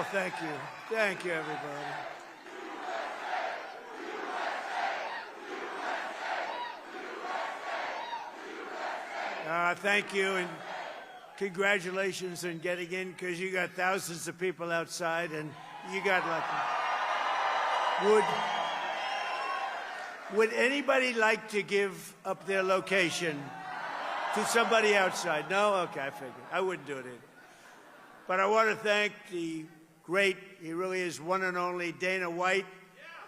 Oh, thank you. Thank you, everybody. Thank you, and congratulations on getting in, because you got thousands of people outside, and you got lucky. Would anybody like to give up their location to somebody outside? No? Okay, I figured. I wouldn't do it either. But I want to thank the great, he really is one and only, Dana White,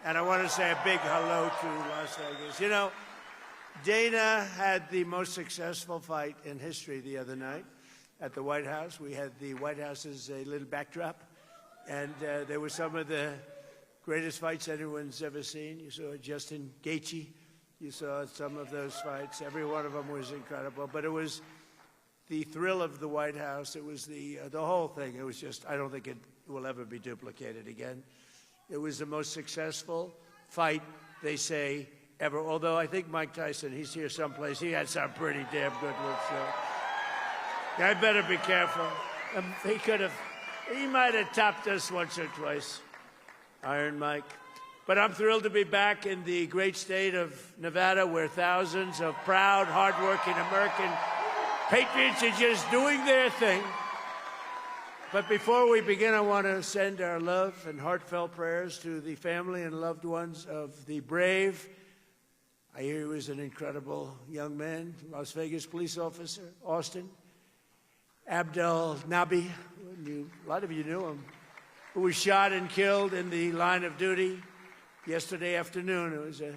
and I want to say a big hello to Las Vegas. You know, Dana had the most successful fight in history the other night at the White House. We had the White House as a little backdrop, and there were some of the greatest fights anyone's ever seen. You saw Justin Gaethje. You saw some of those fights. Every one of them was incredible. But it was the thrill of the White House. It was the whole thing. It was just, I don't think it will ever be duplicated again. It was the most successful fight, they say, ever. Although I think Mike Tyson, he's here someplace, he had some pretty damn good ones. So I better be careful. He might have topped us once or twice, Iron Mike. But I'm thrilled to be back in the great state of Nevada, where thousands of proud, hardworking American patriots are just doing their thing. But before we begin, I want to send our love and heartfelt prayers to the family and loved ones of the brave, I hear he was an incredible young man, Las Vegas police officer, Austin Abdel Nabi. A lot of you knew him, who was shot and killed in the line of duty yesterday afternoon. It was a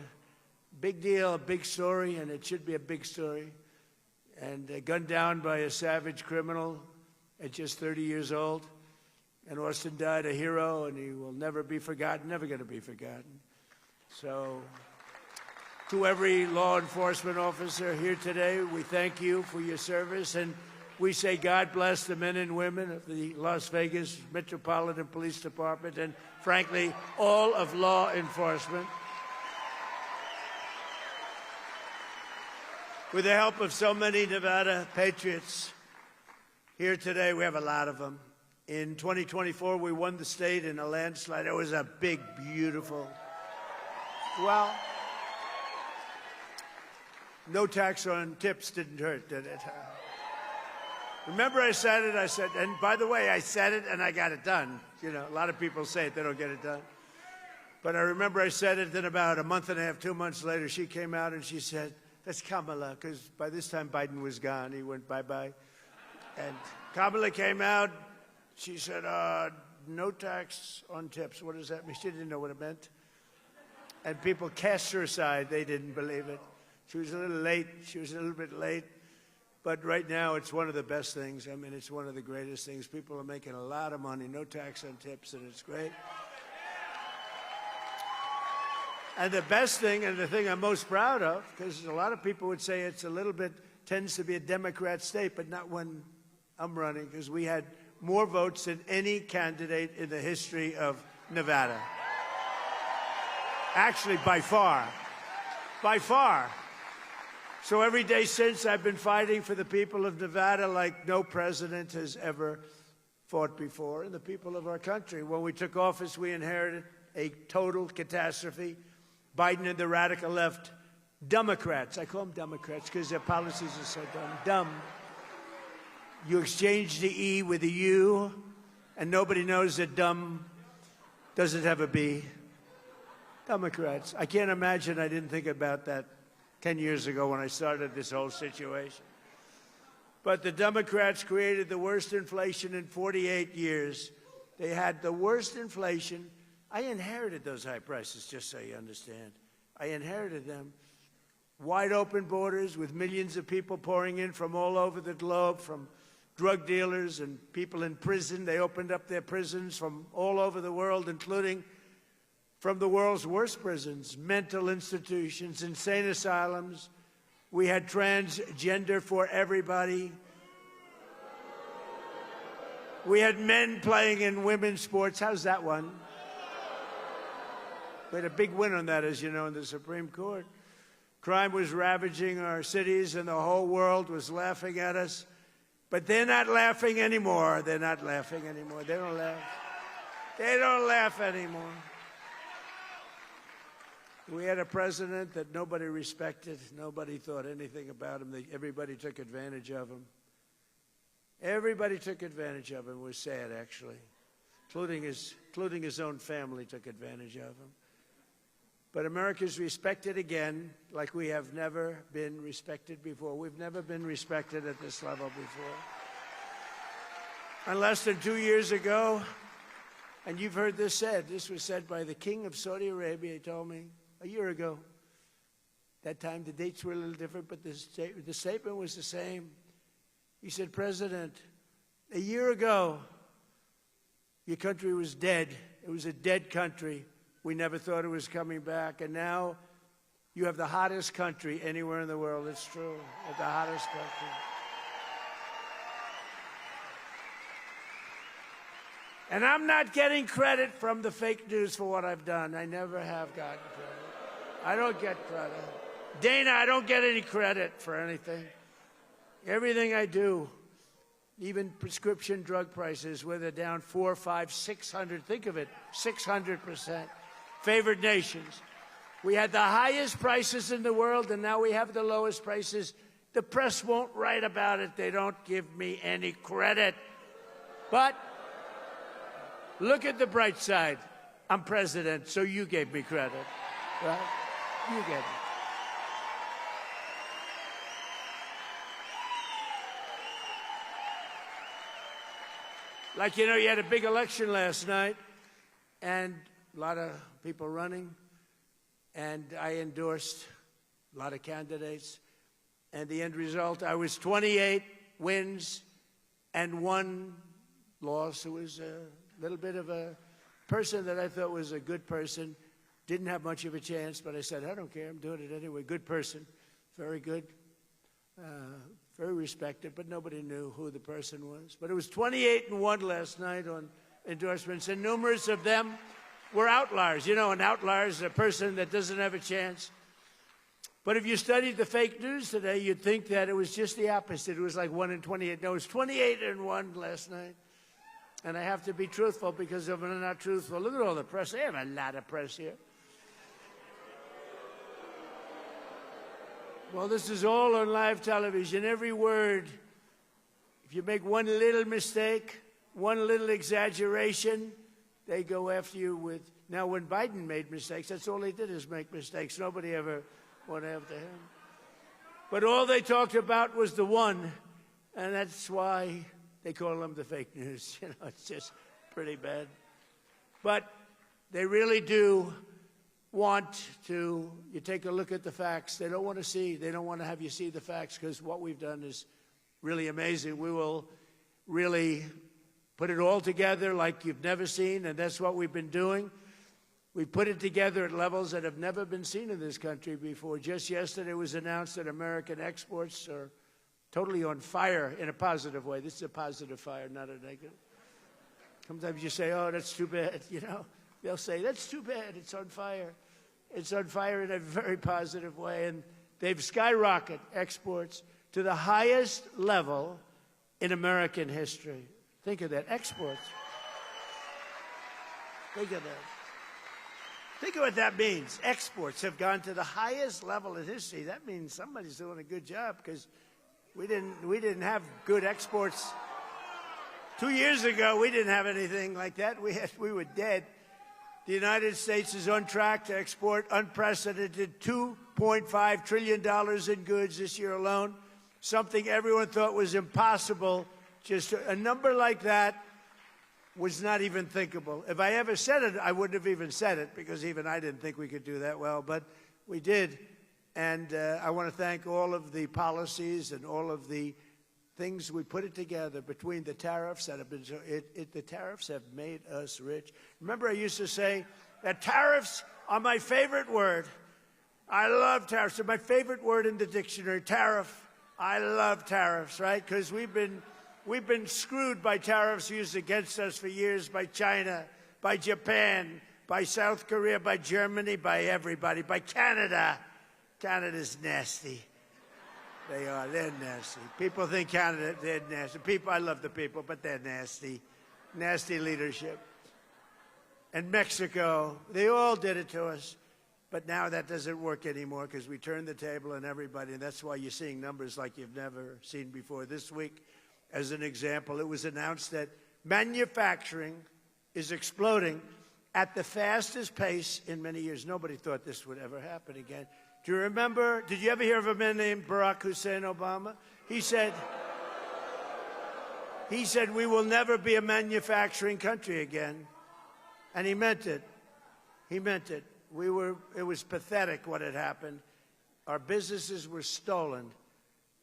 big deal, a big story, and it should be a big story. And gunned down by a savage criminal at just 30 years old. And Austin died a hero, and he will never be forgotten, never going to be forgotten. So to every law enforcement officer here today, we thank you for your service, and we say God bless the men and women of the Las Vegas Metropolitan Police Department and, frankly, all of law enforcement. With the help of so many Nevada patriots here today, we have a lot of them. In 2024, we won the state in a landslide. It was a big, beautiful, well, no tax on tips didn't hurt, did it? Remember I said it, and by the way, I said it and I got it done. You know, a lot of people say it, they don't get it done. But I remember I said it, then about a month and a half, 2 months later, she came out and she said, that's Kamala, because by this time Biden was gone. He went bye-bye. And Kamala came out, she said, no tax on tips. What does that mean? She didn't know what it meant. And people cast her aside. They didn't believe it. She was a little late. She was a little bit late. But right now, it's one of the best things. I mean, it's one of the greatest things. People are making a lot of money, no tax on tips, and it's great. And the best thing, and the thing I'm most proud of, because a lot of people would say it's a little bit, tends to be a Democrat state, but not when I'm running, because we had more votes than any candidate in the history of Nevada. Actually, by far. By far. So every day since, I've been fighting for the people of Nevada like no president has ever fought before, and the people of our country. When we took office, we inherited a total catastrophe. Biden and the radical left, Democrats, I call them Democrats because their policies are so dumb. You exchange the E with a U, and nobody knows that dumb doesn't have a B. Democrats. I can't imagine I didn't think about that 10 years ago when I started this whole situation. But the Democrats created the worst inflation in 48 years. They had the worst inflation. I inherited those high prices, just so you understand. I inherited them. Wide open borders with millions of people pouring in from all over the globe, from drug dealers and people in prison. They opened up their prisons from all over the world, including from the world's worst prisons, mental institutions, insane asylums. We had transgender for everybody. We had men playing in women's sports. How's that one? We had a big win on that, as you know, in the Supreme Court. Crime was ravaging our cities, and the whole world was laughing at us. But they're not laughing anymore. They're not laughing anymore. They don't laugh. They don't laugh anymore. We had a president that nobody respected. Nobody thought anything about him. Everybody took advantage of him. Everybody took advantage of him. It was sad, actually, including his own family took advantage of him. But America's respected again like we have never been respected before. We've never been respected at this level before. And less than 2 years ago, and you've heard this said, this was said by the king of Saudi Arabia, he told me, a year ago. That time the dates were a little different, but the statement was the same. He said, President, a year ago, your country was dead. It was a dead country. We never thought it was coming back. And now you have the hottest country anywhere in the world. It's true. The hottest country. And I'm not getting credit from the fake news for what I've done. I never have gotten credit. I don't get credit. Dana, I don't get any credit for anything. Everything I do, even prescription drug prices, where they're down 4, 5, 600, think of it, 600%. Favored nations. We had the highest prices in the world, and now we have the lowest prices. The press won't write about it. They don't give me any credit. But look at the bright side. I'm president, so you gave me credit. Right? You get it. Like, you know, you had a big election last night, and a lot of people running, and I endorsed a lot of candidates. And the end result, I was 28 wins and 1 loss. It was a little bit of a person that I thought was a good person. Didn't have much of a chance, but I said, I don't care. I'm doing it anyway. Good person. Very good. Very respected, but nobody knew who the person was. But it was 28-1 last night on endorsements, and numerous of them were outliers. You know, an outlier is a person that doesn't have a chance. But if you studied the fake news today, you'd think that it was just the opposite. It was like 1 in 28. No, it was 28-1 last night. And I have to be truthful, because if I'm not truthful, look at all the press. They have a lot of press here. Well, this is all on live television. Every word, if you make one little mistake, one little exaggeration, they go after you with... Now, when Biden made mistakes, that's all he did, is make mistakes. Nobody ever went after him. But all they talked about was the one, and that's why they call them the fake news. You know, it's just pretty bad. But they really do want to, you take a look at the facts. They don't want to have you see the facts, because what we've done is really amazing. We will really put it all together like you've never seen, and that's what we've been doing. We put it together at levels that have never been seen in this country before. Just yesterday it was announced that American exports are totally on fire in a positive way. This is a positive fire, not a negative. Sometimes you say, oh, that's too bad, you know. They'll say, that's too bad, it's on fire. It's on fire in a very positive way, and they've skyrocketed exports to the highest level in American history. Think of that, exports. Think of that. Think of what that means. Exports have gone to the highest level in history. That means somebody's doing a good job, because we didn't have good exports. 2 years ago, we didn't have anything like that. We were dead. The United States is on track to export unprecedented $2.5 trillion in goods this year alone, something everyone thought was impossible. Just a number like that was not even thinkable. If I ever said it, I wouldn't have even said it, because even I didn't think we could do that well, but we did. And I want to thank all of the policies and all of the things we put it together between the tariffs that have been, the tariffs have made us rich. Remember, I used to say that tariffs are my favorite word. I love tariffs. They're my favorite word in the dictionary, tariff. I love tariffs, right? Because we've been screwed by tariffs used against us for years by China, by Japan, by South Korea, by Germany, by everybody, by Canada. Canada's nasty. They are. They're nasty. People think Canada, they're nasty. I love the people, but they're nasty. Nasty leadership. and Mexico. They all did it to us. But now that doesn't work anymore because we turned the table on everybody, and that's why you're seeing numbers like you've never seen before. This week, as an example, it was announced that manufacturing is exploding at the fastest pace in many years. Nobody thought this would ever happen again. Do you remember, did you ever hear of a man named Barack Hussein Obama? He said, we will never be a manufacturing country again. And he meant it. He meant it. It was pathetic what had happened. Our businesses were stolen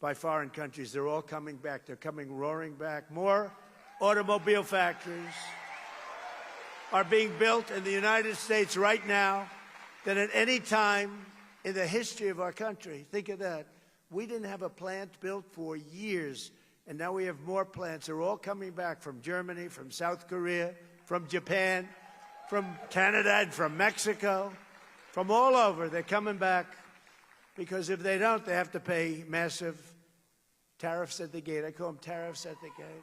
by foreign countries. They're all coming back. They're coming roaring back. More automobile factories are being built in the United States right now than at any time in the history of our country. Think of that. We didn't have a plant built for years, and now we have more plants. They're all coming back from Germany, from South Korea, from Japan, from Canada, and from Mexico, from all over. They're coming back because if they don't, they have to pay massive tariffs at the gate. I call them tariffs at the gate.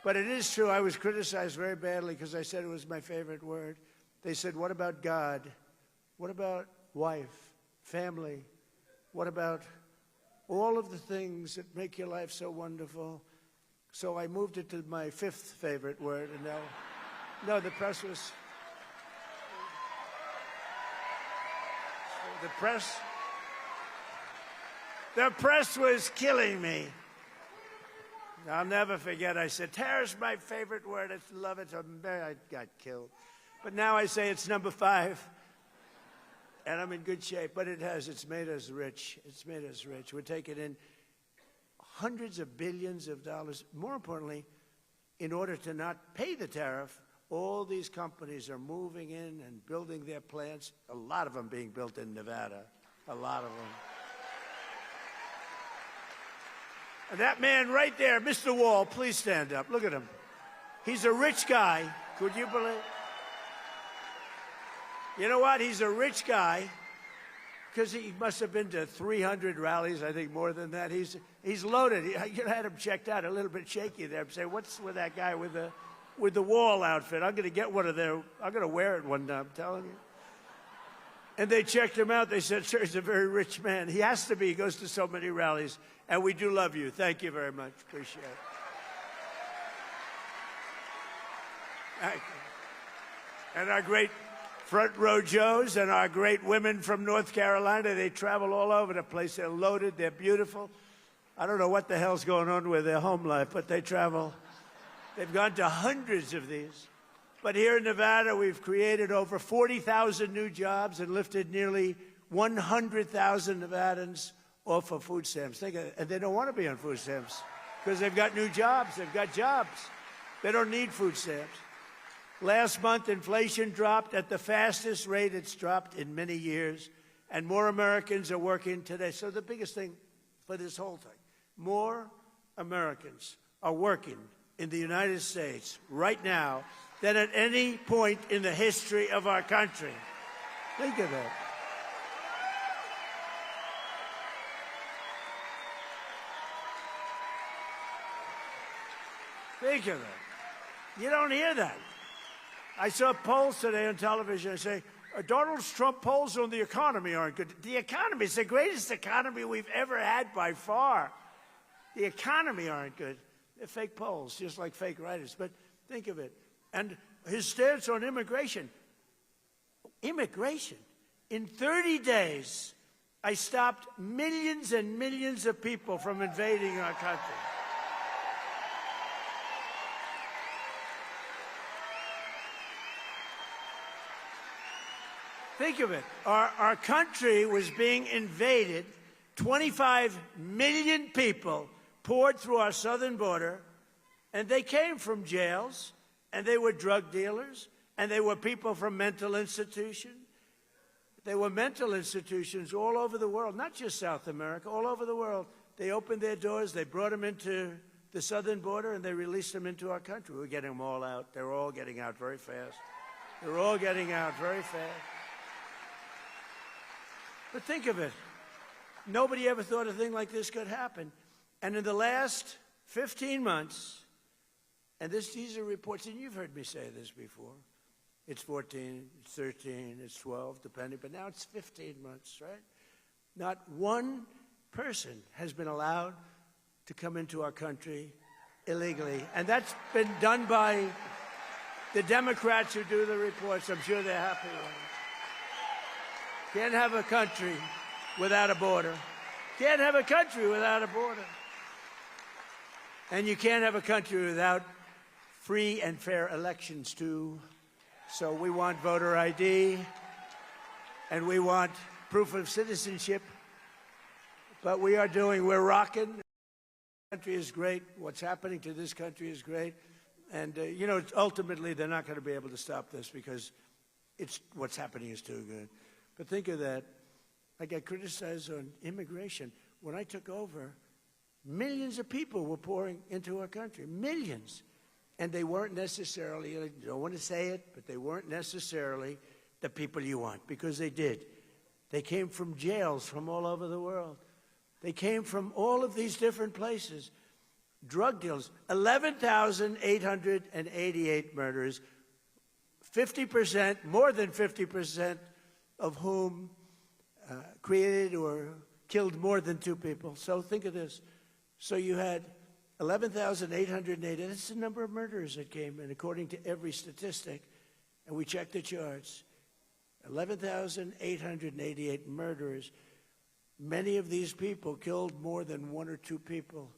But it is true, I was criticized very badly because I said it was my favorite word. They said, what about God? What about wife, family? What about all of the things that make your life so wonderful? So I moved it to my fifth favorite word, and now, no, the press was... The press was killing me. I'll never forget, I said, terror's my favorite word. I love it. I got killed. But now I say it's number 5. And I'm in good shape. But it's made us rich. It's made us rich. We're taking in hundreds of billions of dollars. More importantly, in order to not pay the tariff, all these companies are moving in and building their plants, a lot of them being built in Nevada, a lot of them. And that man right there, Mr. Wall, please stand up. Look at him. He's a rich guy. Could you believe? You know what? He's a rich guy because he must have been to 300 rallies, I think more than that. He's loaded. You had him checked out, a little bit shaky there. Say, what's with that guy with the Wall outfit? I'm going to get one of their. I'm going to wear it one day, I'm telling you. And they checked him out. They said, sir, he's a very rich man. He has to be. He goes to so many rallies. And we do love you. Thank you very much. Appreciate it. Thank you. And our great front row Joes and our great women from North Carolina, they travel all over the place. They're loaded. They're beautiful. I don't know what the hell's going on with their home life, but they travel. They've gone to hundreds of these. But here in Nevada, we've created over 40,000 new jobs and lifted nearly 100,000 Nevadans off of food stamps. Think of it. And they don't want to be on food stamps because they've got new jobs. They've got jobs. They don't need food stamps. Last month, inflation dropped at the fastest rate it's dropped in many years, and more Americans are working today. So the biggest thing for this whole thing, more Americans are working in the United States right now than at any point in the history of our country. Think of that. Think of that. You don't hear that. I saw polls today on television. I say, Donald Trump polls on the economy aren't good. The economy is the greatest economy we've ever had by far. The economy aren't good. They're fake polls, just like fake writers. But think of it. And his stance on immigration. Immigration. In 30 days, I stopped millions and millions of people from invading our country. Think of it. Our country was being invaded. 25 million people poured through our southern border, and they came from jails, and they were drug dealers, and they were people from mental institutions. They were mental institutions all over the world, not just South America, all over the world. They opened their doors, they brought them into the southern border, and they released them into our country. We're getting them all out. They're all getting out very fast. They're all getting out very fast. But think of it. Nobody ever thought a thing like this could happen. And in the last 15 months, and these are reports, and you've heard me say this before, It's 14, it's 13, it's 12, depending, but now it's 15 months, right? Not one person has been allowed to come into our country illegally. And that's been done by the Democrats who do the reports. I'm sure they're happy with it. Can't have a country without a border. Can't have a country without a border. And you can't have a country without free and fair elections, too. So we want voter ID, and we want proof of citizenship. But we're rocking. The country is great. What's happening to this country is great. And, you know, ultimately, they're not going to be able to stop this because what's happening is too good. But think of that. I got criticized on immigration. When I took over, millions of people were pouring into our country. Millions. And they weren't necessarily, I don't want to say it, but they weren't necessarily the people you want, because they did. They came from jails from all over the world. They came from all of these different places. Drug deals, 11,888 murders, 50%, more than 50% of whom created or killed more than 2 people. So think of this. So you had 11,880. That's the number of murders that came in, according to every statistic. And we checked the charts. 11,888 murderers. Many of these people killed more than 1 or 2 people.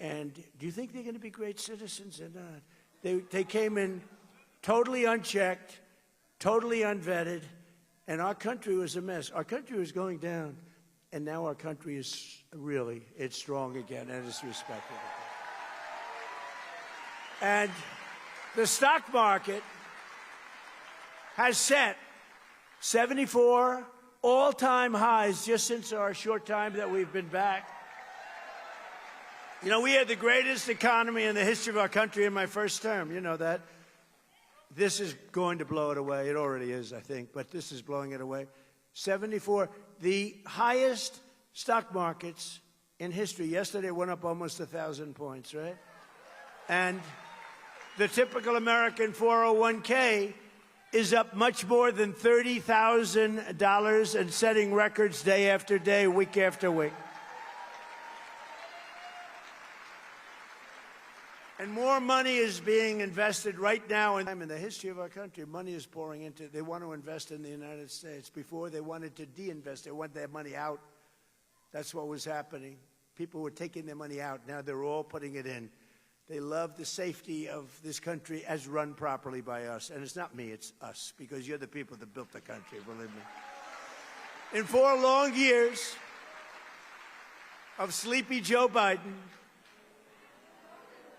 And do you think they're going to be great citizens or not? They came in totally unchecked, totally unvetted, and our country was a mess. Our country was going down, and now our country is it's strong again, and it's respected again. And the stock market has set 74 all-time highs just since our short time that we've been back. You know, we had the greatest economy in the history of our country in my first term. You know that. This is going to blow it away. It already is, I think, but this is blowing it away. 74, the highest stock markets in history. Yesterday went up almost 1,000 points, right? And the typical American 401k is up much more than $30,000 and setting records day after day, week after week. And more money is being invested right now in the history of our country. Money is pouring into it. They want to invest in the United States. Before, they wanted to de-invest. They want their money out. That's what was happening. People were taking their money out. Now they're all putting it in. They love the safety of this country as run properly by us. And it's not me, it's us, because you're the people that built the country, believe me. In 4 long years of sleepy Joe Biden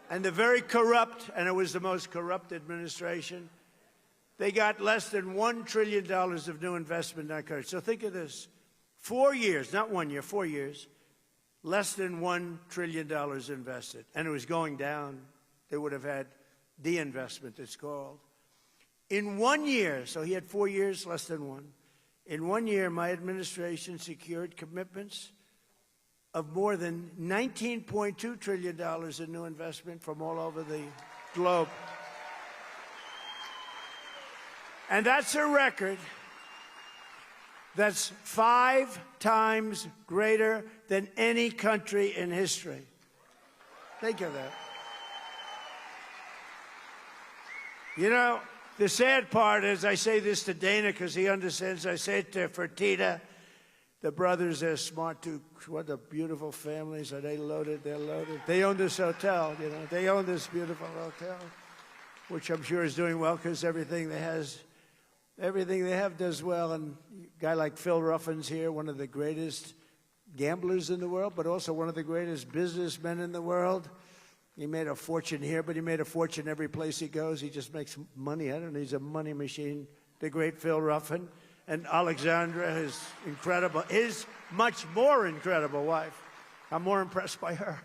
and the very corrupt, and it was the most corrupt administration, they got less than $1 trillion of new investment in our country. So think of this. 4 years, not 1 year, 4 years, less than $1 trillion invested. And it was going down. They would have had de-investment, it's called. In 1 year, so he had 4 years, less than 1. In 1 year, my administration secured commitments of more than $19.2 trillion in new investment from all over the globe. And that's a record that's 5 times greater than any country in history. Think of that. You know, the sad part is, I say this to Dana because he understands, I say it to Fertitta. The brothers, they're smart too. What a beautiful families. Are they loaded? They're loaded. They own this hotel, you know. They own this beautiful hotel, which I'm sure is doing well because everything they have does well. And a guy like Phil Ruffin's here, one of the greatest gamblers in the world, but also one of the greatest businessmen in the world. He made a fortune here, but he made a fortune every place he goes. He just makes money. I don't know. He's a money machine. The great Phil Ruffin. And Alexandra, his much more incredible wife. I'm more impressed by her.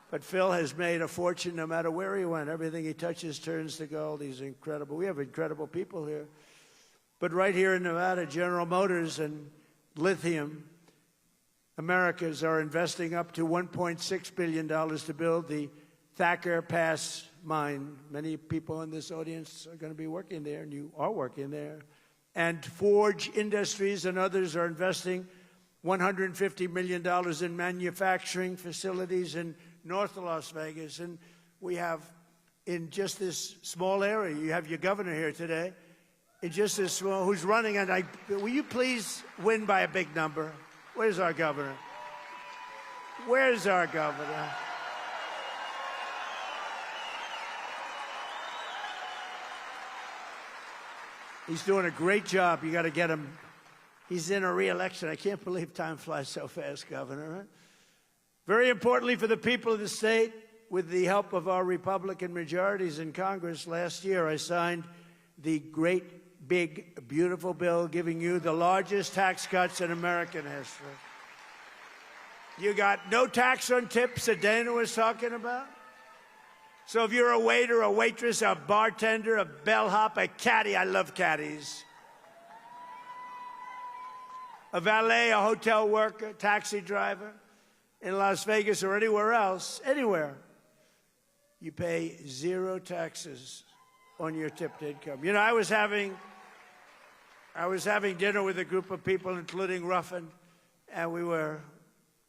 But Phil has made a fortune no matter where he went. Everything he touches turns to gold. He's incredible. We have incredible people here. But right here in Nevada, General Motors and Lithium Americas are investing up to $1.6 billion to build the Thacker Pass mine. Many people in this audience are going to be working there, and you are working there. And Forge Industries and others are investing $150 million in manufacturing facilities in North Las Vegas. And we have, in just this small area, you have your governor here today, in just this small, who's running, and will you please win by a big number? Where's our governor? Where's our governor? He's doing a great job. You got to get him. He's in a re-election. I can't believe time flies so fast, Governor. Right? Very importantly for the people of the state, with the help of our Republican majorities in Congress last year, I signed the great, big, beautiful bill giving you the largest tax cuts in American history. You got no tax on tips that Dana was talking about. So if you're a waiter, a waitress, a bartender, a bellhop, a caddy — I love caddies — a valet, a hotel worker, taxi driver in Las Vegas or anywhere else, anywhere, you pay zero taxes on your tipped income. You know, I was having dinner with a group of people, including Ruffin, and we were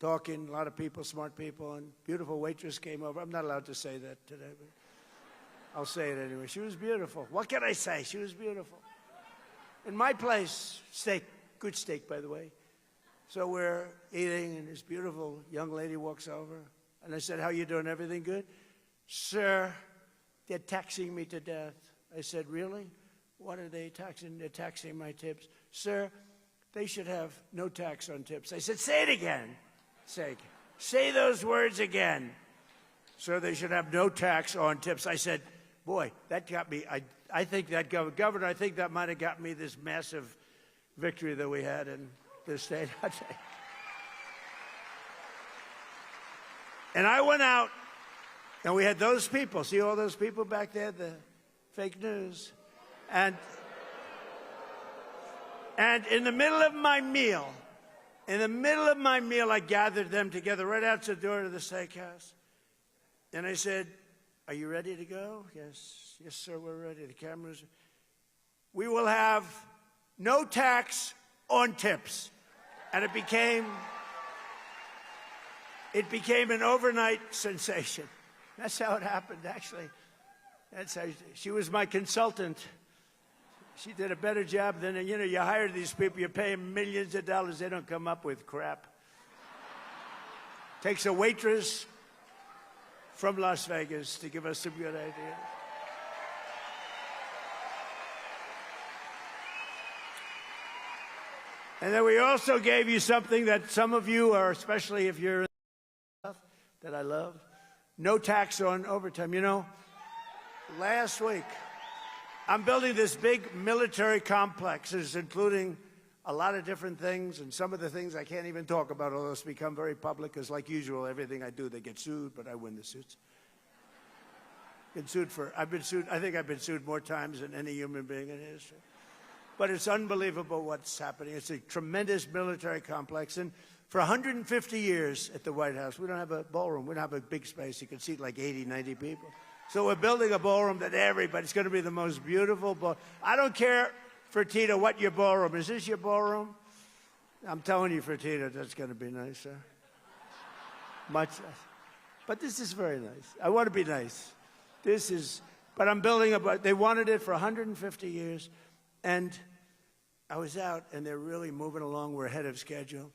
talking, a lot of people, smart people, and beautiful waitress came over. I'm not allowed to say that today, but I'll say it anyway. She was beautiful. What can I say? She was beautiful. In my place, steak, good steak, by the way. So we're eating, and this beautiful young lady walks over, and I said, "How you doing? Everything good?" "Sir, they're taxing me to death." I said, "Really? What are they taxing?" "They're taxing my tips." "Sir, they should have no tax on tips." I said, "Say it again. Say those words again." "Sir, they should have no tax on tips." I said, boy, that got me. I think that, Governor, I think that might have got me this massive victory that we had in this state. And I went out, and we had those people. See all those people back there, the fake news? And in the middle of my meal, I gathered them together right outside the door of the steakhouse. And I said, "Are you ready to go?" "Yes, yes, sir, we're ready." The cameras. "We will have no tax on tips." And it became an overnight sensation. That's how it happened, actually. That's how she was my consultant. She did a better job than, you know, you hire these people, you pay them millions of dollars, they don't come up with crap. Takes a waitress from Las Vegas to give us some good ideas. And then we also gave you something that some of you are, especially if you're in the South, that I love. No tax on overtime. You know, last week, I'm building this big military complex, including a lot of different things, and some of the things I can't even talk about, although it's become very public, because like usual, everything I do, they get sued, but I win the suits. I think I've been sued more times than any human being in history. But it's unbelievable what's happening. It's a tremendous military complex, and for 150 years at the White House, we don't have a ballroom. We don't have a big space. You can seat like 80, 90 people. So we're building a ballroom that everybody's going to be the most beautiful ballroom. I don't care, Fertitta, what your ballroom is. Is this your ballroom? I'm telling you, Fertitta, that's going to be nice, sir. Much nice. But this is very nice. I want to be nice. But I'm building they wanted it for 150 years. And I was out, and they're really moving along. We're ahead of schedule.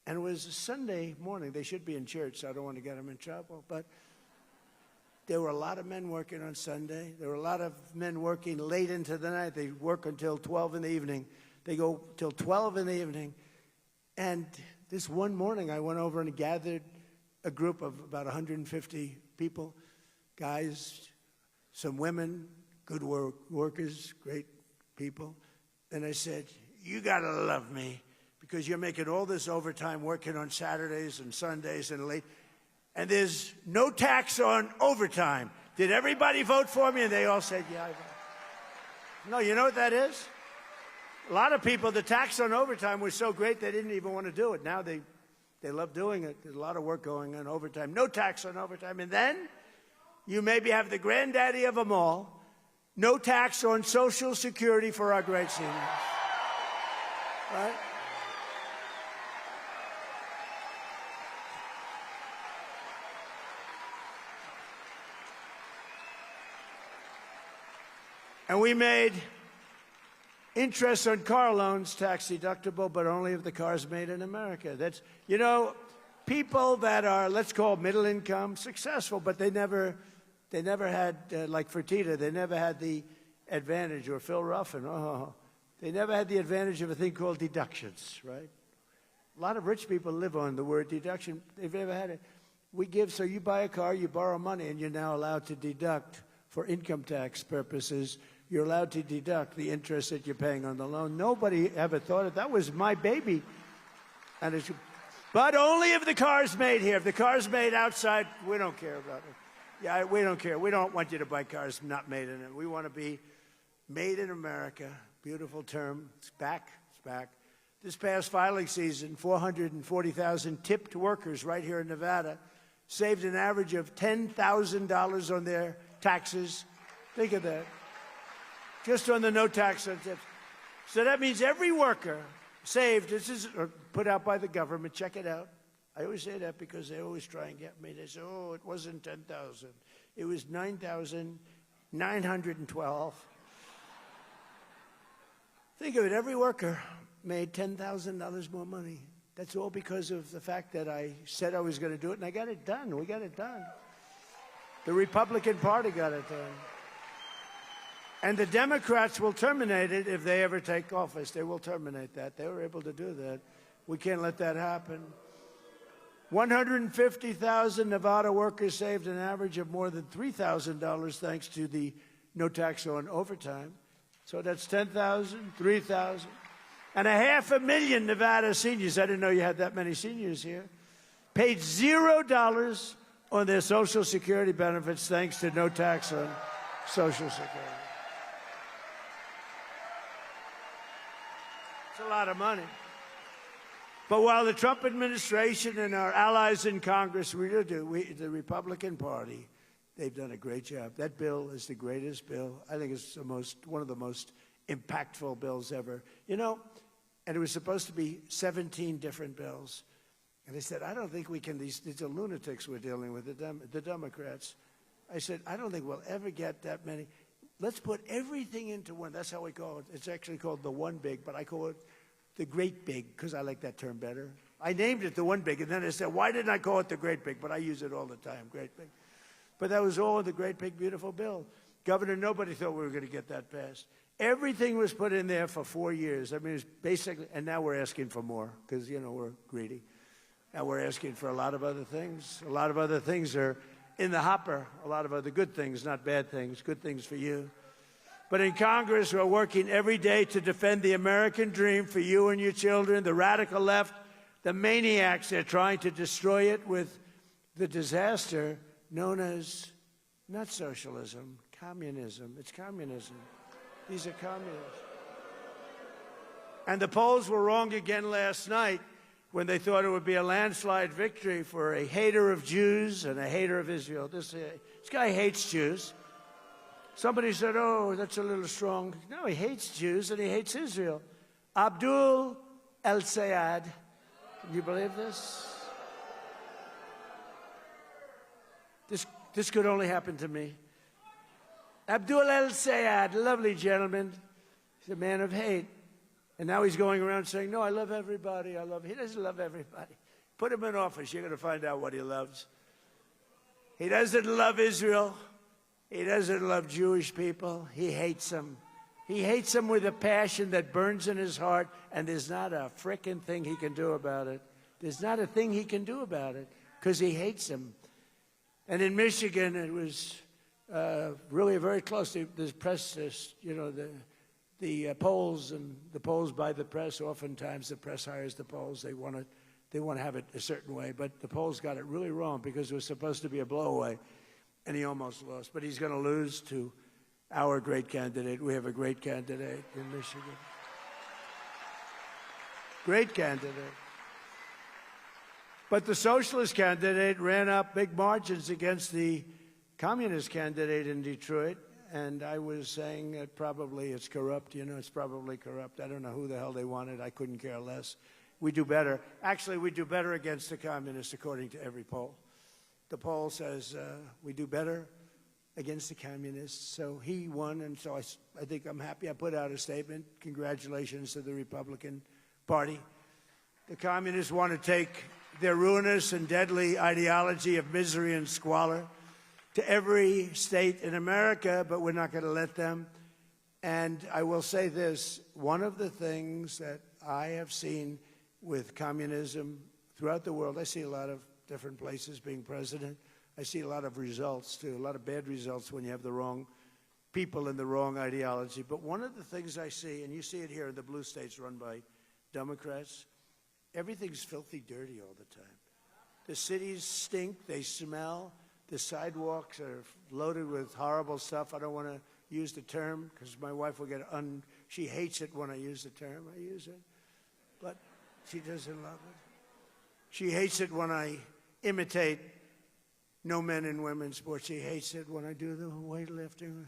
And it was a Sunday morning. They should be in church, so I don't want to get them in trouble. But there were a lot of men working on Sunday. There were a lot of men working late into the night. They work until 12 in the evening. They go till 12 in the evening. And this one morning, I went over and gathered a group of about 150 people, guys, some women, good workers, great people. And I said, "You got to love me, because you're making all this overtime working on Saturdays and Sundays and late. And there's no tax on overtime. Did everybody vote for me?" And they all said, "Yeah, I voted." No, you know what that is? A lot of people, the tax on overtime was so great they didn't even want to do it. Now they love doing it. There's a lot of work going on overtime. No tax on overtime. And then you maybe have the granddaddy of them all, no tax on Social Security for our great seniors. Right? And we made interest on car loans tax deductible, but only if the car's made in America. That's, you know, people that are, let's call middle income, successful, but they never had, like Fertitta, they never had the advantage, or Phil Ruffin, they never had the advantage of a thing called deductions, right? A lot of rich people live on the word deduction. They've never had it. We give, so you buy a car, you borrow money, and you're now allowed to deduct for income tax purposes. You're allowed to deduct the interest that you're paying on the loan. Nobody ever thought of that. Was my baby. And it's, but only if the car's made here. If the car's made outside, we don't care about it. Yeah, we don't care. We don't want you to buy cars not made in it. We want to be made in America. Beautiful term. It's back. It's back. This past filing season, 440,000 tipped workers right here in Nevada saved an average of $10,000 on their taxes. Think of that. Just on the no tax on tips. So that means every worker saved, this is put out by the government, check it out. I always say that because they always try and get me. They say, oh, it wasn't 10,000. It was 9,912. Think of it, every worker made $10,000 more money. That's all because of the fact that I said I was going to do it, and I got it done. We got it done. The Republican Party got it done. And the Democrats will terminate it if they ever take office. They will terminate that. They were able to do that. We can't let that happen. 150,000 Nevada workers saved an average of more than $3,000 thanks to the no tax on overtime. So that's 10,000, 3,000. And 500,000 Nevada seniors, I didn't know you had that many seniors here, paid $0 on their Social Security benefits thanks to no tax on Social Security. It's a lot of money. But while the Trump administration and our allies in Congress, the Republican Party, they've done a great job. That bill is the greatest bill. I think it's one of the most impactful bills ever. You know, and it was supposed to be 17 different bills. And they said, I don't think we can, these are lunatics we're dealing with, the Democrats. I said, I don't think we'll ever get that many. Let's put everything into one. That's how we call it. It's actually called the one big, but I call it the great big because I like that term better. I named it the one big, and then I said, why didn't I call it the great big? But I use it all the time, great big. But that was all in the great big beautiful bill. Governor, nobody thought we were going to get that passed. Everything was put in there for 4 years. I mean, it's basically, and now we're asking for more because, you know, we're greedy. Now we're asking for a lot of other things. A lot of other things are in the hopper. A lot of other good things, not bad things, good things for you. But in Congress, we're working every day to defend the American dream for you and your children, the radical left, the maniacs. They're trying to destroy it with the disaster known as not socialism, communism. It's communism. These are communists. And the polls were wrong again last night when they thought it would be a landslide victory for a hater of Jews and a hater of Israel. This guy hates Jews. Somebody said, oh, that's a little strong. No, he hates Jews and he hates Israel. Abdul El-Sayed. Can you believe this? This could only happen to me. Abdul El-Sayed, lovely gentleman. He's a man of hate. And now he's going around saying, no, I love everybody. He doesn't love everybody. Put him in office. You're going to find out what he loves. He doesn't love Israel. He doesn't love Jewish people. He hates them. He hates them with a passion that burns in his heart, and there's not a frickin' thing he can do about it. There's not a thing he can do about it because he hates them. And in Michigan, it was really very close. The press, you know, the polls and the polls by the press. Oftentimes, the press hires the polls. They want to have it a certain way, but the polls got it really wrong because it was supposed to be a blowaway, and he almost lost. But he's going to lose to our great candidate. We have a great candidate in Michigan. Great candidate. But the socialist candidate ran up big margins against the communist candidate in Detroit, and I was saying that probably it's corrupt. You know, it's probably corrupt. I don't know who the hell they wanted. I couldn't care less. We do better. Actually, we do better against the communists, according to every poll. The poll says we do better against the communists. So he won, and so I think I'm happy. I put out a statement. Congratulations to the Republican Party. The communists want to take their ruinous and deadly ideology of misery and squalor to every state in America, but we're not going to let them. And I will say this, one of the things that I have seen with communism throughout the world, I see a lot of different places being president. I see a lot of results, too, a lot of bad results when you have the wrong people and the wrong ideology. But one of the things I see, and you see it here in the blue states run by Democrats, everything's filthy dirty all the time. The cities stink, they smell. The sidewalks are loaded with horrible stuff. I don't want to use the term because my wife will get she hates it when I use the term. I use it, but she doesn't love it. She hates it when I imitate no men and women's sports. She hates it when I do the weightlifting.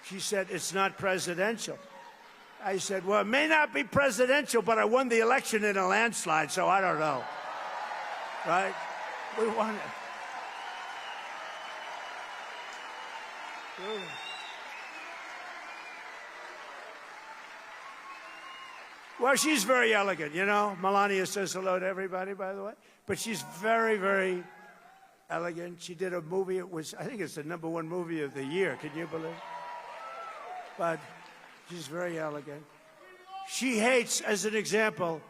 She said, it's not presidential. I said, well, it may not be presidential, but I won the election in a landslide, so I don't know. Right? We won it. Well, she's very elegant, you know. Melania says hello to everybody, by the way. But she's very, very elegant. She did a movie. I think it's the #1 movie of the year. Can you believe it? But she's very elegant. She hates, as an example,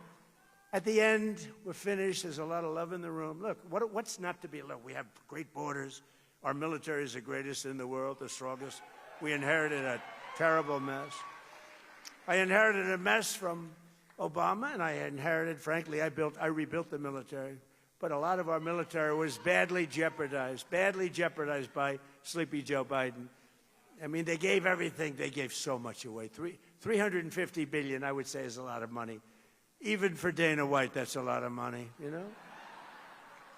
at the end, we're finished. There's a lot of love in the room. Look, what's not to be loved? We have great borders. Our military is the greatest in the world, the strongest. We inherited a terrible mess. I inherited a mess from Obama, and I inherited, frankly, I rebuilt the military. But a lot of our military was badly jeopardized by Sleepy Joe Biden. I mean, they gave everything. They gave so much away. $350 billion, I would say, is a lot of money. Even for Dana White, that's a lot of money, you know?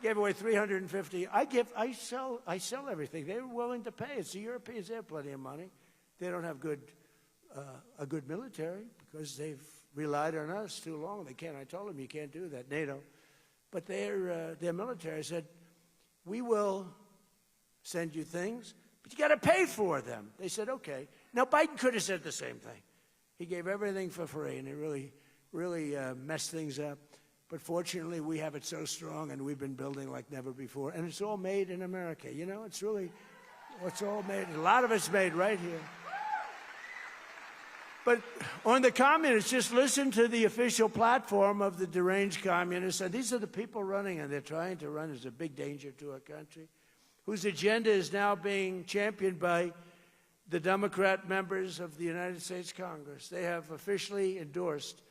Gave away 350. I sell everything. They were willing to pay. It's the Europeans. They have plenty of money. They don't have a good military because they've relied on us too long. They can't. I told them you can't do that, NATO. But their military said, we will send you things, but you got to pay for them. They said, okay. Now, Biden could have said the same thing. He gave everything for free, and it really messed things up. But fortunately, we have it so strong, and we've been building like never before. And it's all made in America. You know, it's all made. A lot of it's made right here. But on the communists, just listen to the official platform of the deranged communists. And these are the people running, and they're trying to run as a big danger to our country, whose agenda is now being championed by the Democrat members of the United States Congress. They have officially endorsed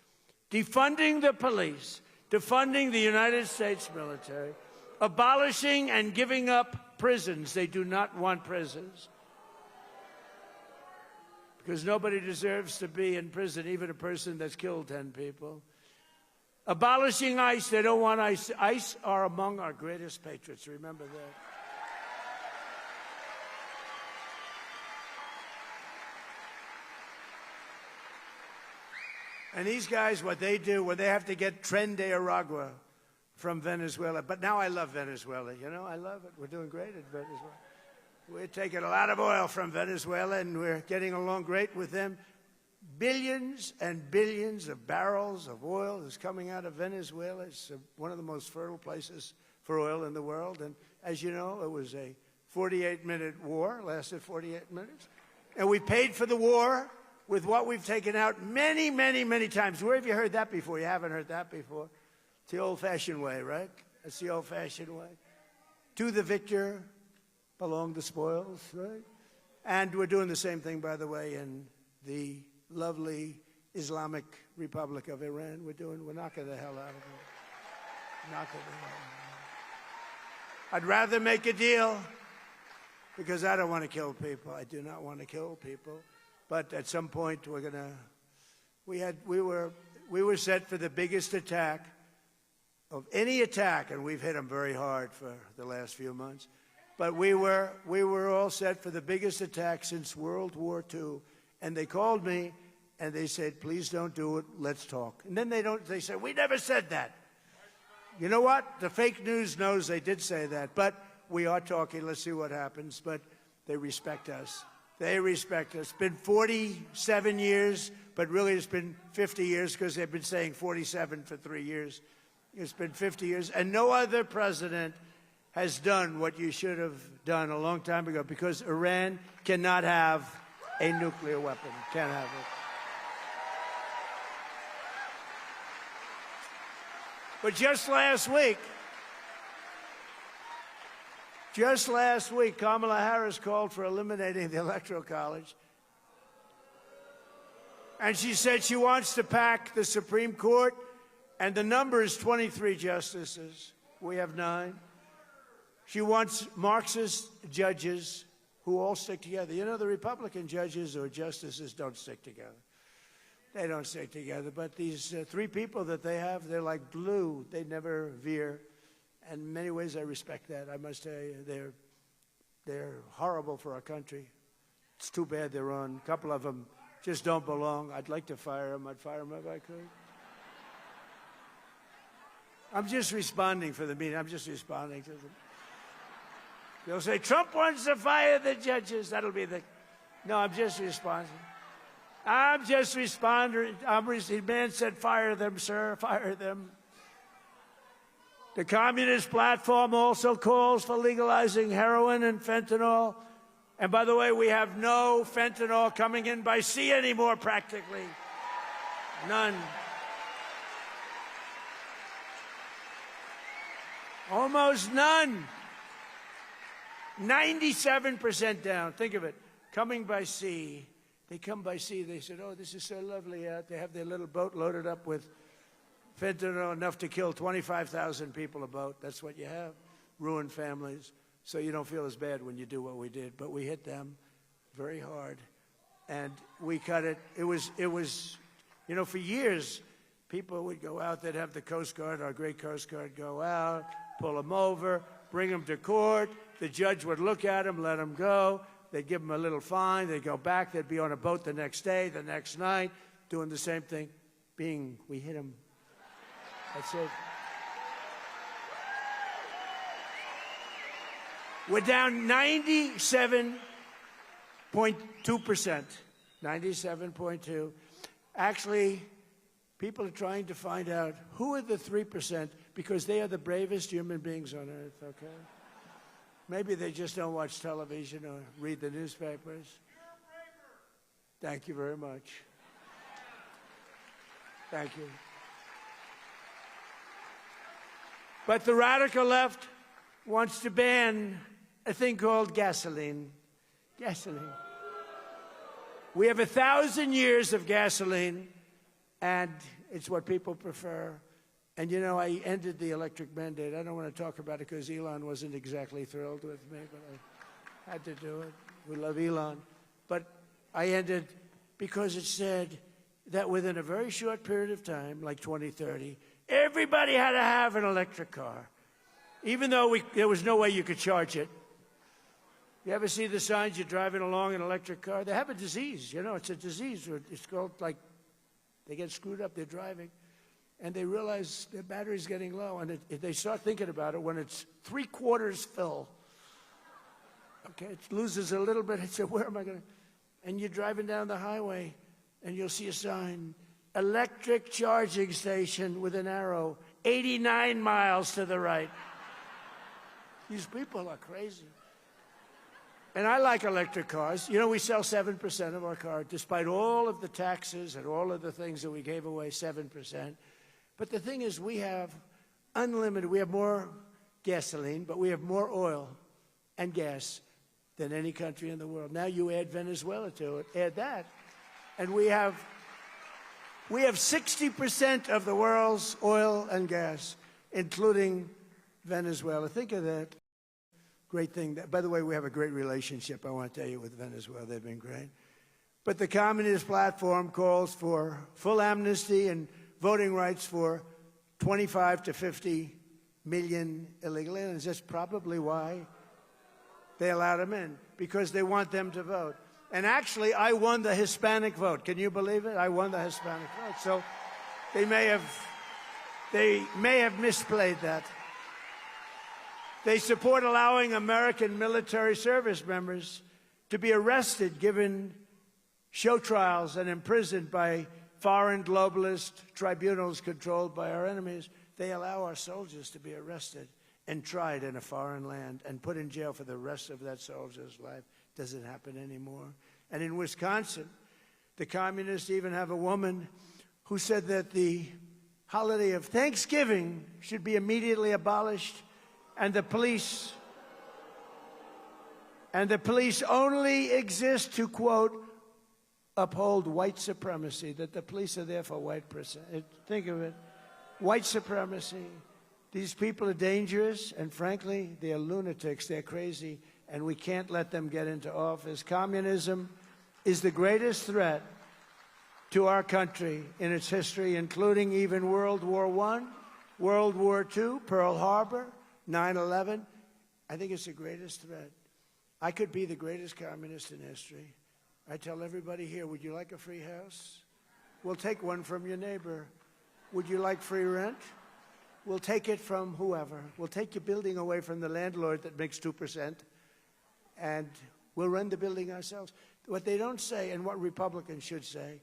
defunding the police, defunding the United States military, abolishing and giving up prisons. They do not want prisons, because nobody deserves to be in prison, even a person that's killed 10 people. Abolishing ICE. They don't want ICE. ICE are among our greatest patriots. Remember that. And these guys, what they do, when they have to get Tren de Aragua from Venezuela. But now I love Venezuela. You know, I love it. We're doing great at Venezuela. We're taking a lot of oil from Venezuela, and we're getting along great with them. Billions and billions of barrels of oil is coming out of Venezuela. It's one of the most fertile places for oil in the world. And as you know, it was a 48-minute war, lasted 48 minutes. And we paid for the war with what we've taken out many, many, many times. Where have you heard that before? You haven't heard that before. It's the old-fashioned way, right? It's the old-fashioned way. To the victor belong the spoils, right? And we're doing the same thing, by the way, in the lovely Islamic Republic of Iran. We're knocking the hell out of it. Knocking the hell out of it. I'd rather make a deal, because I don't want to kill people. I do not want to kill people. But at some point, we were set for the biggest attack of any attack, and we've hit them very hard for the last few months. But we were all set for the biggest attack since World War II. And they called me, and they said, please don't do it, let's talk. And then they said, we never said that. You know what? The fake news knows they did say that. But we are talking, let's see what happens. But they respect us. They respect us. It's been 47 years, but really it's been 50 years because they've been saying 47 for 3 years. It's been 50 years. And no other president has done what you should have done a long time ago, because Iran cannot have a nuclear weapon. Can't have it. But just last week, Kamala Harris called for eliminating the Electoral College. And she said she wants to pack the Supreme Court, and the number is 23 justices. We have 9. She wants Marxist judges who all stick together. You know, the Republican judges or justices don't stick together. They don't stick together. But these 3 people that they have, they're like glue. They never veer. And in many ways, I respect that. I must say, they're horrible for our country. It's too bad they're on. A couple of them just don't belong. I'd like to fire them. I'd fire them if I could. I'm just responding for the meeting. I'm just responding to them. They'll say, Trump wants to fire the judges. That'll be the... No, I'm just responding. I'm just responding. The man said, fire them, sir, fire them. The Communist platform also calls for legalizing heroin and fentanyl. And by the way, we have no fentanyl coming in by sea anymore, practically. None. Almost none. 97% down. Think of it. Coming by sea. They come by sea. They said, oh, this is so lovely out. They have their little boat loaded up with fentanyl, enough to kill 25,000 people a boat. That's what you have. Ruined families. So you don't feel as bad when you do what we did. But we hit them very hard. And we cut it. It was, you know, for years, people would go out. They'd have the Coast Guard, our great Coast Guard, go out, pull them over, bring them to court. The judge would look at them, let them go. They'd give them a little fine. They'd go back. They'd be on a boat the next day, the next night, doing the same thing. We hit them. That's it. We're down 97.2%. 97.2. Actually, people are trying to find out who are the 3%, because they are the bravest human beings on earth, okay? Maybe they just don't watch television or read the newspapers. Thank you very much. Thank you. But the radical left wants to ban a thing called gasoline. Gasoline. We have 1,000 years of gasoline, and it's what people prefer. And, you know, I ended the electric mandate. I don't want to talk about it because Elon wasn't exactly thrilled with me, but I had to do it. We love Elon. But I ended because it said that within a very short period of time, like 2030, everybody had to have an electric car, even though there was no way you could charge it. You ever see the signs you're driving along in an electric car? They have a disease. You know, it's a disease. It's called, like, they get screwed up, they're driving. And they realize their battery's getting low, and they start thinking about it when it's 3/4 full. Okay, it loses a little bit. It said, where am I going to? And you're driving down the highway, and you'll see a sign, electric charging station with an arrow, 89 miles to the right. These people are crazy. And I like electric cars. You know, we sell 7% of our car, despite all of the taxes and all of the things that we gave away, 7%. But the thing is, we have unlimited. We have more gasoline, but we have more oil and gas than any country in the world. Now you add Venezuela to it, add that, and we have 60% of the world's oil and gas, including Venezuela. Think of that. Great thing. By the way, we have a great relationship, I want to tell you, with Venezuela. They've been great. But the Communist platform calls for full amnesty and voting rights for 25 to 50 million illegal aliens. That's probably why they allowed them in, because they want them to vote. And actually, I won the Hispanic vote. Can you believe it? I won the Hispanic vote. So they may have misplayed that. They support allowing American military service members to be arrested, given show trials, and imprisoned by foreign globalist tribunals controlled by our enemies. They allow our soldiers to be arrested and tried in a foreign land and put in jail for the rest of that soldier's life. Doesn't happen anymore. And in Wisconsin, the communists even have a woman who said that the holiday of Thanksgiving should be immediately abolished, and the police only exist to, quote, uphold white supremacy, that the police are there for white person. Think of it. White supremacy. These people are dangerous, and frankly, they're lunatics. They're crazy, and we can't let them get into office. Communism is the greatest threat to our country in its history, including even World War I, World War II, Pearl Harbor, 9/11. I think it's the greatest threat. I could be the greatest communist in history. I tell everybody here, would you like a free house? We'll take one from your neighbor. Would you like free rent? We'll take it from whoever. We'll take your building away from the landlord that makes 2%, and we'll run the building ourselves. What they don't say, and what Republicans should say,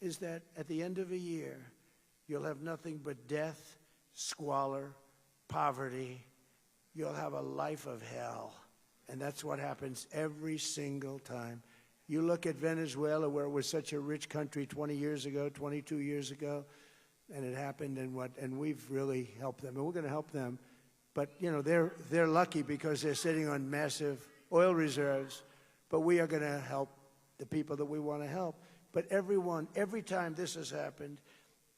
is that at the end of a year, you'll have nothing but death, squalor, poverty. You'll have a life of hell. And that's what happens every single time. You look at Venezuela, where it was such a rich country 20 years ago, 22 years ago, and it happened, and we've really helped them, and we're going to help them. But, you know, they're lucky because they're sitting on massive oil reserves, but we are going to help the people that we want to help. But every time this has happened,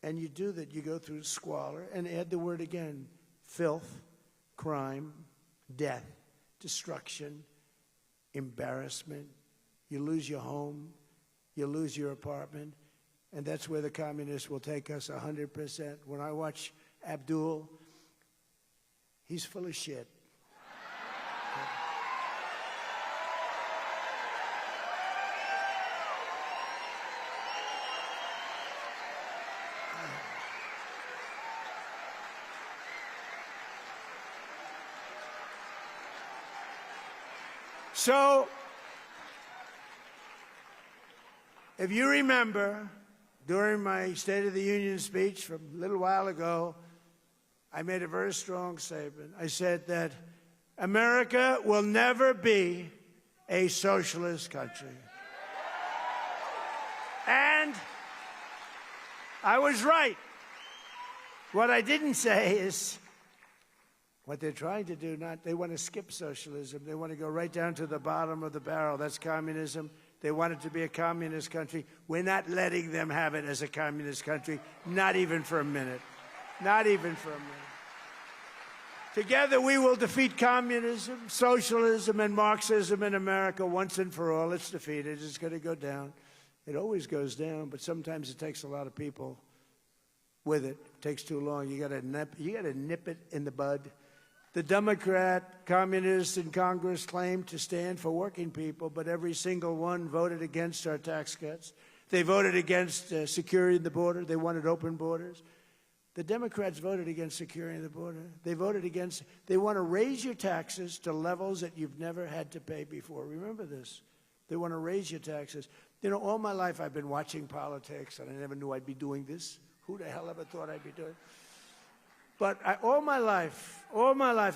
and you do that, you go through squalor, and add the word again, filth, crime, death, destruction, embarrassment. You lose your home, you lose your apartment, and that's where the communists will take us 100%. When I watch Abdul, he's full of shit. So, if you remember, during my State of the Union speech from a little while ago, I made a very strong statement. I said that America will never be a socialist country. And I was right. What I didn't say is what they're trying to do. They want to skip socialism. They want to go right down to the bottom of the barrel. That's communism. They want it to be a communist country. We're not letting them have it as a communist country, not even for a minute. Not even for a minute. Together we will defeat communism, socialism, and Marxism in America once and for all. It's defeated. It's going to go down. It always goes down, but sometimes it takes a lot of people with it. It takes too long. You got to nip it in the bud. The Democrat communists in Congress claim to stand for working people, but every single one voted against our tax cuts. They voted against securing the border. They wanted open borders. The Democrats voted against securing the border. They want to raise your taxes to levels that you've never had to pay before. Remember this. They want to raise your taxes. You know, all my life I've been watching politics, and I never knew I'd be doing this. Who the hell ever thought I'd be doing it? But all my life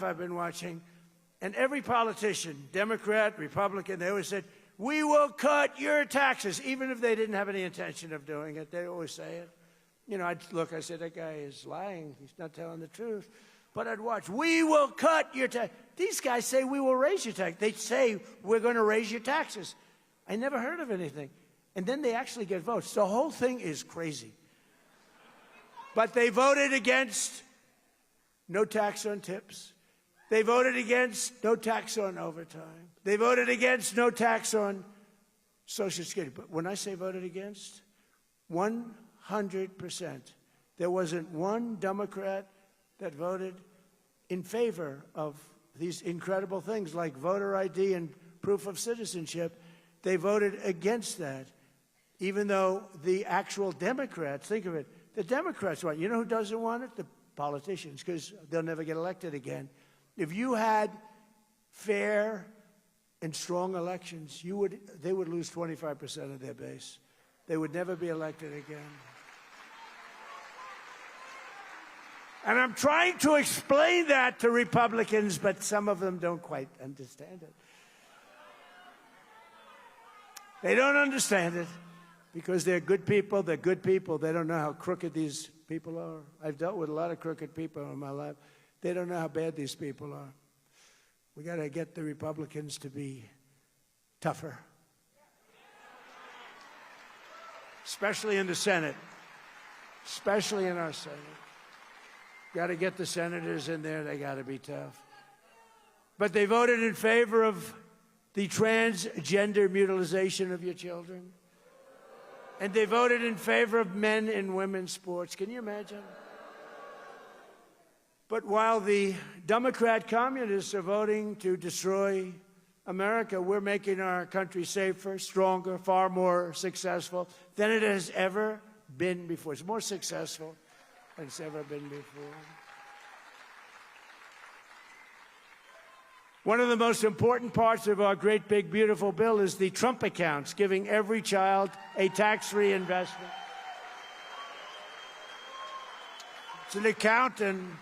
I've been watching, and every politician, Democrat, Republican, they always said, we will cut your taxes, even if they didn't have any intention of doing it. They always say it. You know, I said, that guy is lying. He's not telling the truth. But I'd watch, we will cut your taxes. These guys say we will raise your taxes. They say we're going to raise your taxes. I never heard of anything. And then they actually get votes. The whole thing is crazy. But they voted against no tax on tips. They voted against no tax on overtime. They voted against no tax on Social Security. But when I say voted against, 100% there wasn't one Democrat that voted in favor of these incredible things like voter ID and proof of citizenship. They voted against that, even though the actual Democrats, think of it, the Democrats want. You know who doesn't want it? The politicians, because they'll never get elected again. If you had fair and strong elections, they would lose 25% of their base. They would never be elected again. And I'm trying to explain that to Republicans, but some of them don't quite understand it. They don't understand it because they're good people. They're good people. They don't know how crooked these people are. I've dealt with a lot of crooked people in my life. They don't know how bad these people are. We got to get the Republicans to be tougher, especially in the Senate, especially in our Senate. Got to get the senators in there. They got to be tough. But they voted in favor of the transgender mutilization of your children. And they voted in favor of men and women's sports. Can you imagine? But while the Democrat communists are voting to destroy America, we're making our country safer, stronger, far more successful than it has ever been before. It's more successful than it's ever been before. One of the most important parts of our great, big, beautiful bill is the Trump accounts, giving every child a tax-free investment. It's an account, and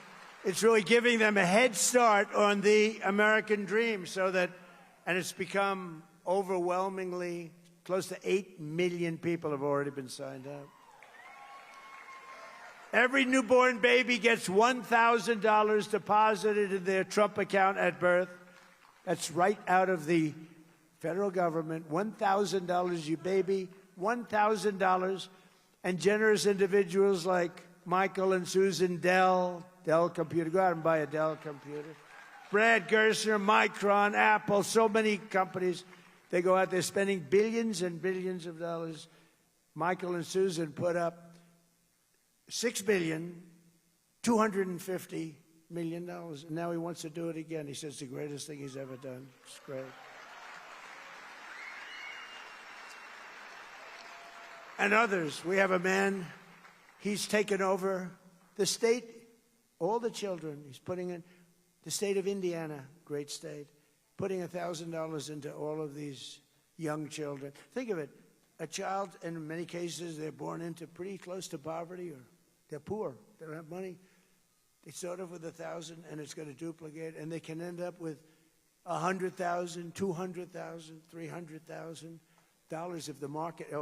it's really giving them a head start on the American dream, and it's become overwhelmingly close to 8 million people have already been signed up. Every newborn baby gets $1,000 deposited in their Trump account at birth. That's right out of the federal government. $1,000, you baby, $1,000. And generous individuals like Michael and Susan Dell Computer, go out and buy a Dell computer. Brad Gerstner, Micron, Apple, so many companies. They go out there spending billions and billions of dollars. Michael and Susan put up $6,250 million, and now he wants to do it again. He says it's the greatest thing he's ever done. It's great. And others. We have a man, he's taken over the state, all the children. He's putting in the state of Indiana, great state, putting $1,000 into all of these young children. Think of it. A child, in many cases, they're born into pretty close to poverty, or they're poor. They don't have money. They start off with $1,000, and it's going to duplicate, and they can end up with $100,000, $200,000, $300,000 if the market.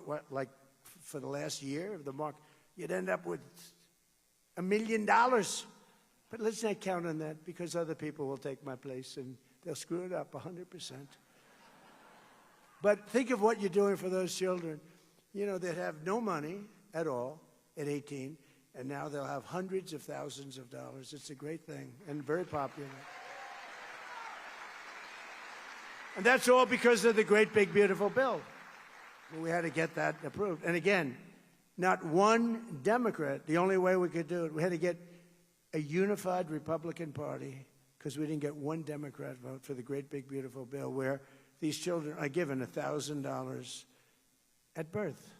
What, like for the last year, if the market, you'd end up with $1 million. But let's not count on that, because other people will take my place, and they'll screw it up 100%. But think of what you're doing for those children. You know, they'd have no money at all at 18, and now they'll have hundreds of thousands of dollars. It's a great thing and very popular. And that's all because of the great, big, beautiful bill. We had to get that approved. And again, not one Democrat, the only way we could do it, we had to get a unified Republican Party, because we didn't get one Democrat vote for the great, big, beautiful bill where these children are given $1,000 at birth.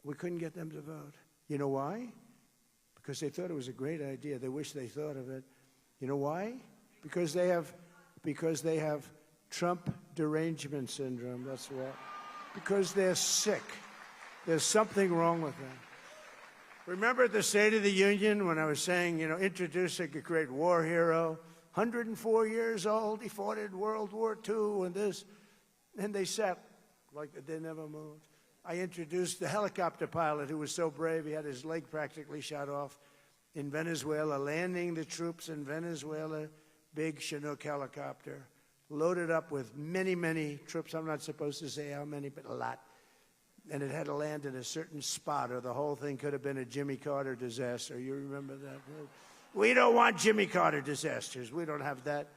We couldn't get them to vote. You know why? Because they thought it was a great idea. They wish they thought of it. You know why? Because they have Trump derangement syndrome. That's why. Because they're sick. There's something wrong with them. Remember at the State of the Union when I was saying, introducing a great war hero, 104 years old, he fought in World War II and this, and they sat like they never moved. I introduced the helicopter pilot who was so brave he had his leg practically shot off in Venezuela, landing the troops in Venezuela, big Chinook helicopter, loaded up with many, many troops. I'm not supposed to say how many, but a lot. And it had to land in a certain spot, or the whole thing could have been a Jimmy Carter disaster. You remember that? We don't want Jimmy Carter disasters. We don't have that.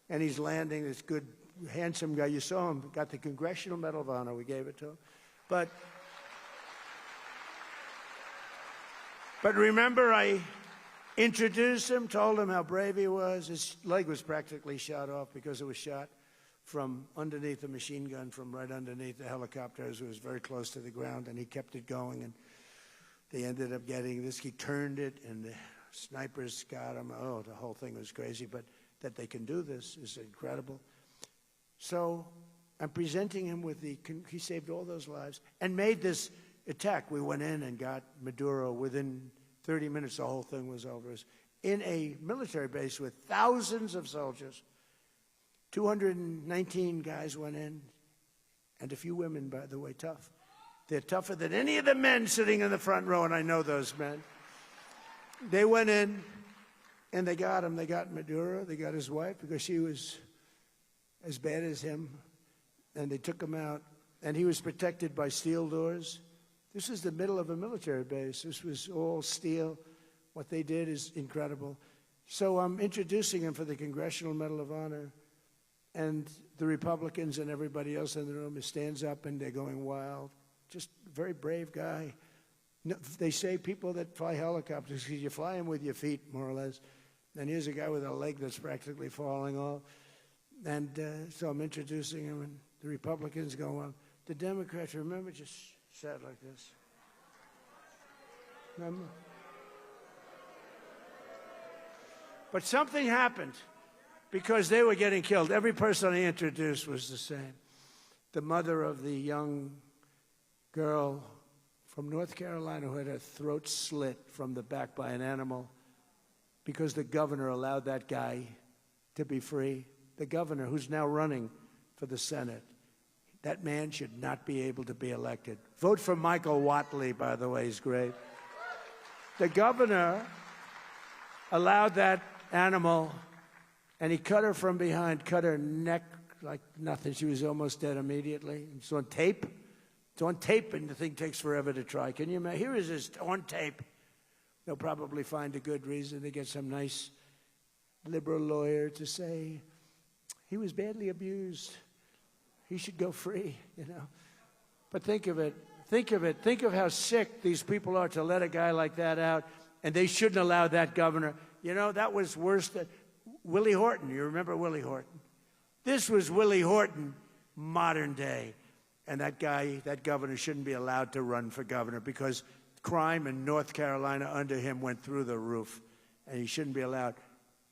And he's landing, this good, handsome guy. You saw him, got the Congressional Medal of Honor. We gave it to him. But But remember, I introduced him, told him how brave he was. His leg was practically shot off because it was shot from underneath a machine gun, from right underneath the helicopter. It was very close to the ground, and he kept it going. And they ended up getting this. He turned it, and the snipers got him. Oh, the whole thing was crazy. But that they can do this is incredible. So I'm presenting him with he saved all those lives and made this attack. We went in and got Maduro within 30 minutes. The whole thing was over. It was in a military base with thousands of soldiers. 219 guys went in, and a few women, by the way, tough. They're tougher than any of the men sitting in the front row, and I know those men. They went in, and they got him. They got Maduro. They got his wife because she was as bad as him, and they took him out, and he was protected by steel doors. This is the middle of a military base. This was all steel. What they did is incredible. So I'm introducing him for the Congressional Medal of Honor, and the Republicans and everybody else in the room stands up, and they're going wild. Just a very brave guy. No, they say people that fly helicopters, because you fly them with your feet, more or less. And here's a guy with a leg that's practically falling off. And so I'm introducing him, and the Republicans go on. The Democrats, remember, just sat like this. Remember? But something happened because they were getting killed. Every person I introduced was the same. The mother of the young girl from North Carolina who had her throat slit from the back by an animal because the governor allowed that guy to be free. The governor, who's now running for the Senate, that man should not be able to be elected. Vote for Michael Whatley, by the way, he's great. The governor allowed that animal, and he cut her from behind, cut her neck like nothing. She was almost dead immediately. It's on tape. It's on tape, and the thing takes forever to try. Can you imagine? Here is this on tape. They'll probably find a good reason to get some nice liberal lawyer to say he was badly abused. He should go free, you know. But think of it. Think of it. Think of how sick these people are to let a guy like that out, and they shouldn't allow that governor. You know, that was worse than Willie Horton. You remember Willie Horton? This was Willie Horton, modern day. And that guy, that governor, shouldn't be allowed to run for governor because crime in North Carolina under him went through the roof. And he shouldn't be allowed.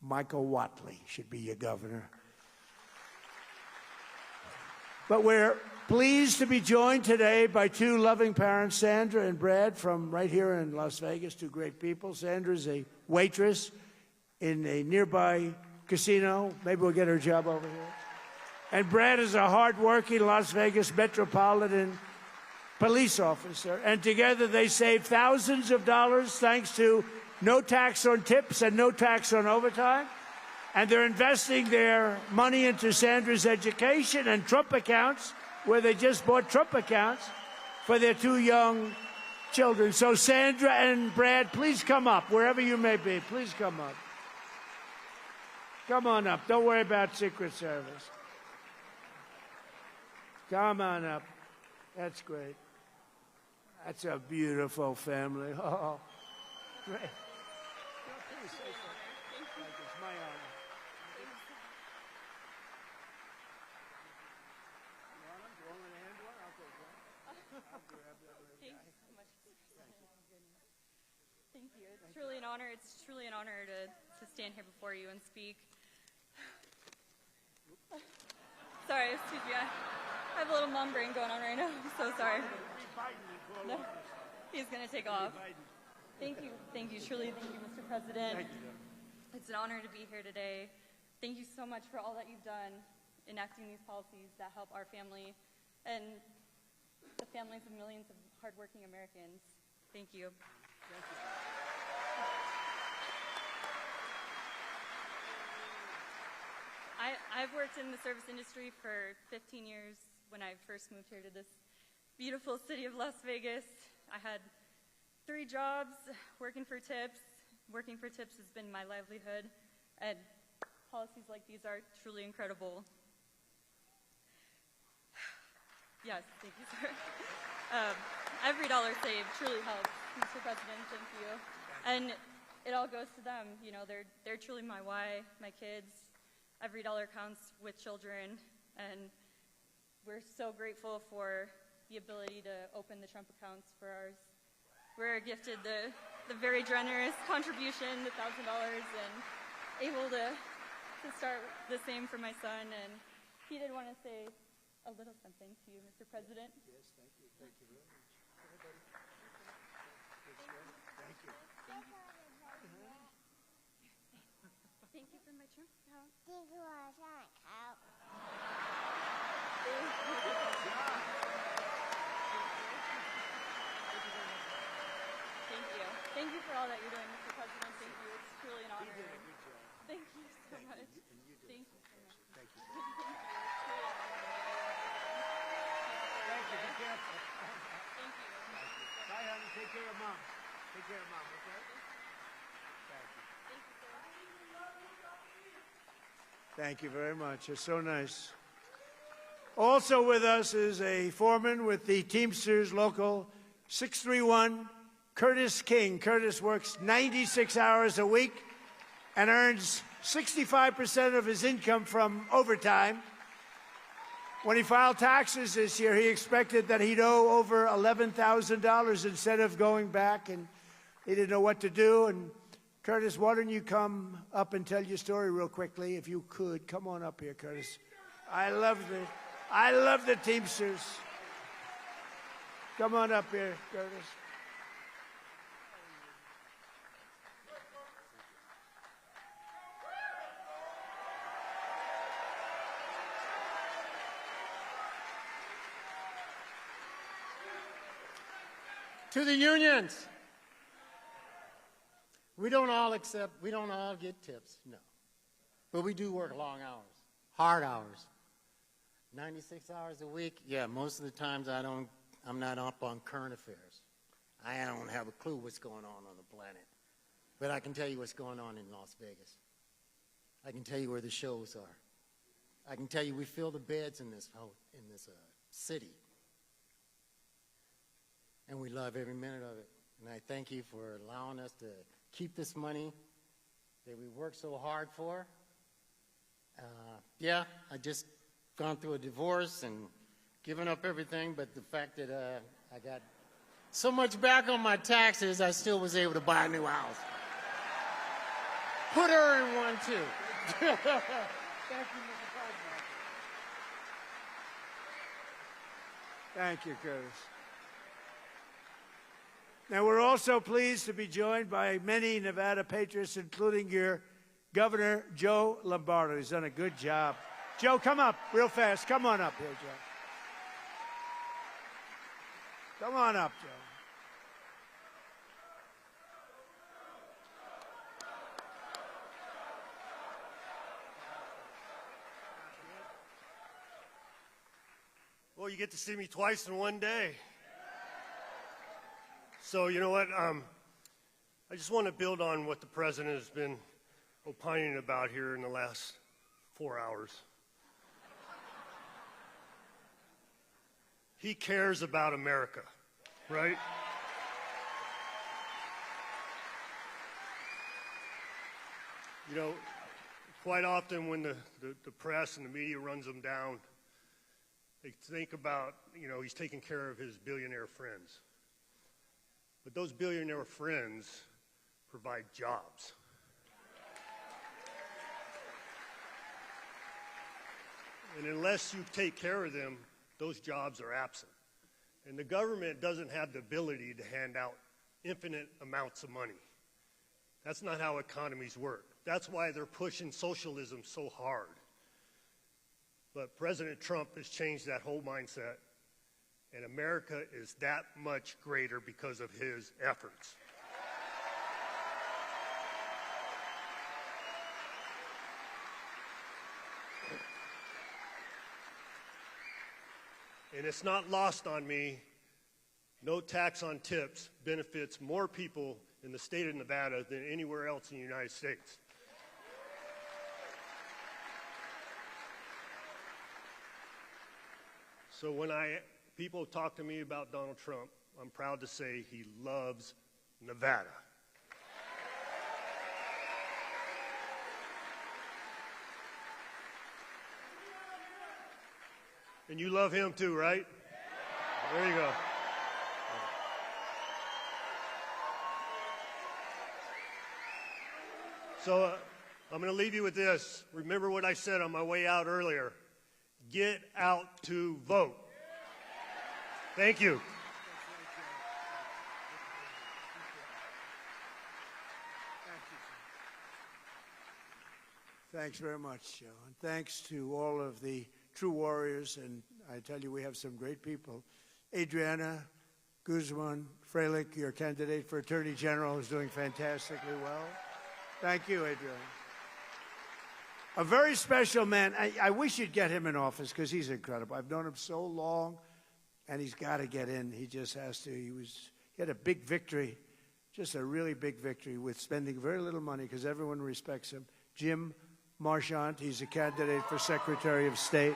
Michael Whatley should be your governor. But we're pleased to be joined today by two loving parents, Sandra and Brad, from right here in Las Vegas, two great people. Sandra's a waitress in a nearby casino. Maybe we'll get her a job over here. And Brad is a hard-working Las Vegas Metropolitan police officer. And together they save thousands of dollars thanks to no tax on tips and no tax on overtime. And they're investing their money into Sandra's education and Trump accounts, where they just bought Trump accounts for their two young children. So Sandra and Brad, please come up, wherever you may be. Please come up. Come on up. Don't worry about Secret Service. Come on up. That's great. That's a beautiful family. Oh, great. Please say something. Like it's my honor. You want them? Do you want me to hand one? I'll take one. I'll grab that little guy. Thank you so much. Thank you. It's truly an honor. It's truly an honor to stand here before you and speak. Sorry, excuse me. I have a little mom brain going on right now. I'm so sorry. No, he's going to take off. Thank you. Thank you. Truly, thank you, Mr. President. Thank you. It's an honor to be here today. Thank you so much for all that you've done enacting these policies that help our family and the families of millions of hardworking Americans. Thank you. Thank you. I've worked in the service industry for 15 years. When I first moved here to this beautiful city of Las Vegas, I had 3 jobs working for tips. Working for tips has been my livelihood, and policies like these are truly incredible. Yes, thank you, sir. Every dollar saved truly helps, Mr. President. Thank you. And it all goes to them. You know, they're truly my why, my kids. Every dollar counts with children, and we're so grateful for the ability to open the Trump accounts for ours. We're gifted the very generous contribution, the $1,000, and able to start the same for my son. And he did want to say a little something to you, Mr. President. Yes, thank you. Thank you very much. Everybody. Thank you. Thank you for my Trump account. นี่คือว่าใช่ครับ Thank you. Thank you for all that you're doing, Mr. President. Thank you. It's truly an You honor. did a good job. Thank you so much. And you did. Thank you so much. Thank you. Thank you. It's truly an honor. Thank you. Be careful. Thank you. Bye, honey. Take care of mom. Take care of mom, okay? Thank you. Thank you, sir. Thank you very much. It's so nice. Also with us is a foreman with the Teamsters Local 631, Curtis King. Curtis works 96 hours a week and earns 65% of his income from overtime. When he filed taxes this year, he expected that he'd owe over $11,000 instead of going back, and he didn't know what to do. And Curtis, why don't you come up and tell your story real quickly, if you could. Come on up here, Curtis. I love the Teamsters. Come on up here, Curtis. To the unions, we don't all get tips, no. But we do work long hours, hard hours. 96 hours a week, yeah, most of the times I'm not up on current affairs. I don't have a clue what's going on the planet. But I can tell you what's going on in Las Vegas. I can tell you where the shows are. I can tell you we fill the beds in this city. And we love every minute of it. And I thank you for allowing us to keep this money that we work so hard for. Yeah, I just gone through a divorce and given up everything, but the fact that I got so much back on my taxes, I still was able to buy a new house. Put her in one, too. Thank you, Mr. President. Thank you, Curtis. Now, we're also pleased to be joined by many Nevada patriots, including your Governor, Joe Lombardo. He's done a good job. Joe, come up real fast. Come on up here, Joe. Come on up, Joe. Well, you get to see me twice in one day. So, you know what? I just want to build on what the president has been opining about here in the last 4 hours. He cares about America, right? You know, quite often when the press and the media runs them down, they think about, you know, he's taking care of his billionaire friends. But those billionaire friends provide jobs. And unless you take care of them, those jobs are absent. And the government doesn't have the ability to hand out infinite amounts of money. That's not how economies work. That's why they're pushing socialism so hard. But President Trump has changed that whole mindset. And America is that much greater because of his efforts. And it's not lost on me, no tax on tips benefits more people in the state of Nevada than anywhere else in the United States. So when people talk to me about Donald Trump, I'm proud to say he loves Nevada. And you love him too, right? There you go. So I'm going to leave you with this. Remember what I said on my way out earlier. Get out to vote. Thank you. Thanks very much, Joe. And thanks to all of the true warriors. And I tell you, we have some great people. Adriana Guzman Freilich, your candidate for Attorney General, is doing fantastically well. Thank you, Adriana. A very special man. I wish you'd get him in office because he's incredible. I've known him so long, and he's got to get in. He just has to. He had a big victory, just a really big victory with spending very little money because everyone respects him. Jim Marchant, he's a candidate for Secretary of State.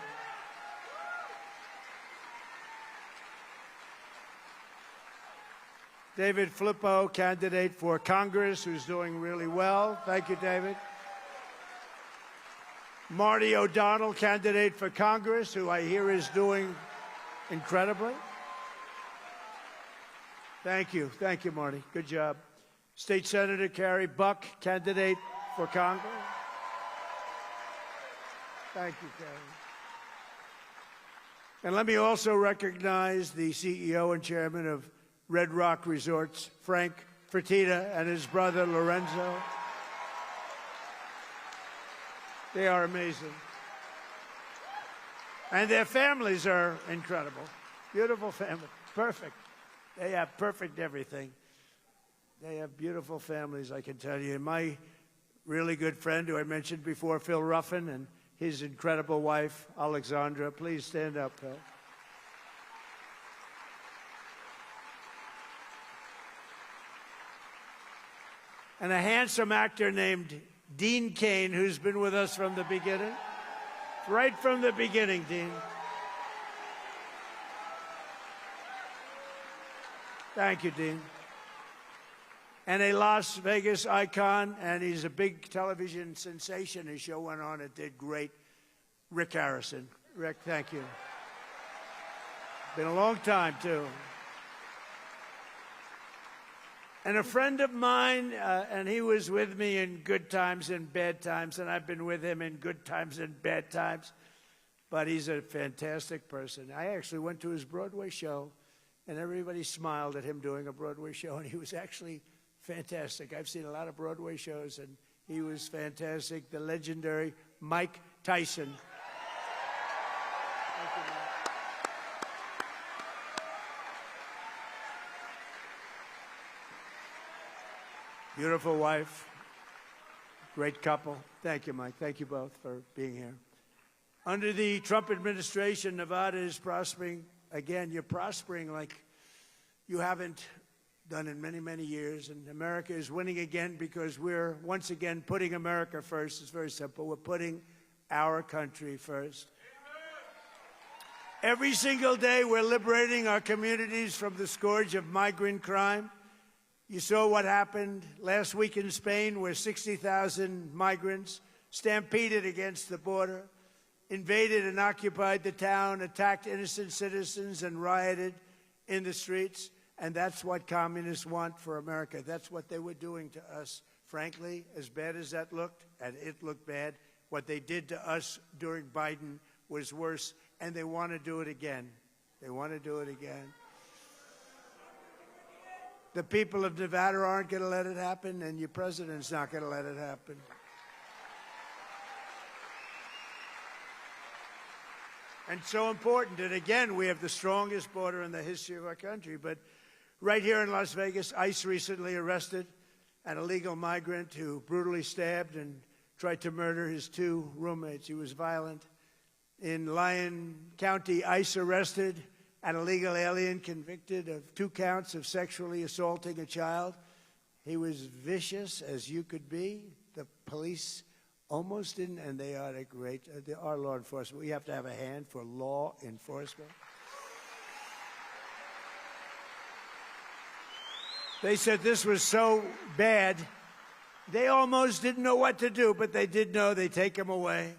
David Filippo, candidate for Congress, who's doing really well. Thank you, David. Marty O'Donnell, candidate for Congress, who I hear is doing incredibly. Thank you. Thank you, Marty. Good job. State Senator Carrie Buck, candidate for Congress. Thank you, Carrie. And let me also recognize the CEO and chairman of Red Rock Resorts, Frank Fertitta, and his brother, Lorenzo. They are amazing. And their families are incredible. Beautiful family. Perfect. They have perfect everything. They have beautiful families, I can tell you. And my really good friend, who I mentioned before, Phil Ruffin, and his incredible wife, Alexandra. Please stand up, Phil. And a handsome actor named Dean Cain, who's been with us from the beginning. Right from the beginning, Dean. Thank you, Dean. And a Las Vegas icon, and he's a big television sensation. His show went on, it did great. Rick Harrison. Rick, thank you. Been a long time, too. And a friend of mine, and he was with me in good times and bad times, and I've been with him in good times and bad times. But he's a fantastic person. I actually went to his Broadway show, and everybody smiled at him doing a Broadway show, and he was actually fantastic. I've seen a lot of Broadway shows, and he was fantastic. The legendary Mike Tyson. Thank you, Mike. Beautiful wife, great couple. Thank you, Mike. Thank you both for being here. Under the Trump administration, Nevada is prospering. Again, you're prospering like you haven't done in many, many years. And America is winning again because we're once again putting America first. It's very simple. We're putting our country first. Every single day, we're liberating our communities from the scourge of migrant crime. You saw what happened last week in Spain, where 60,000 migrants stampeded against the border, invaded and occupied the town, attacked innocent citizens, and rioted in the streets. And that's what communists want for America. That's what they were doing to us. Frankly, as bad as that looked, and it looked bad, what they did to us during Biden was worse, and they want to do it again. They want to do it again. The people of Nevada aren't going to let it happen, and your president's not going to let it happen. And so important. And again, we have the strongest border in the history of our country. But right here in Las Vegas, ICE recently arrested an illegal migrant who brutally stabbed and tried to murder his two roommates. He was violent. In Lyon County, ICE arrested an illegal alien convicted of 2 counts of sexually assaulting a child. He was vicious as you could be. The police almost didn't, and they are great. They are law enforcement. We have to have a hand for law enforcement. They said this was so bad, they almost didn't know what to do, but they did know. They take him away.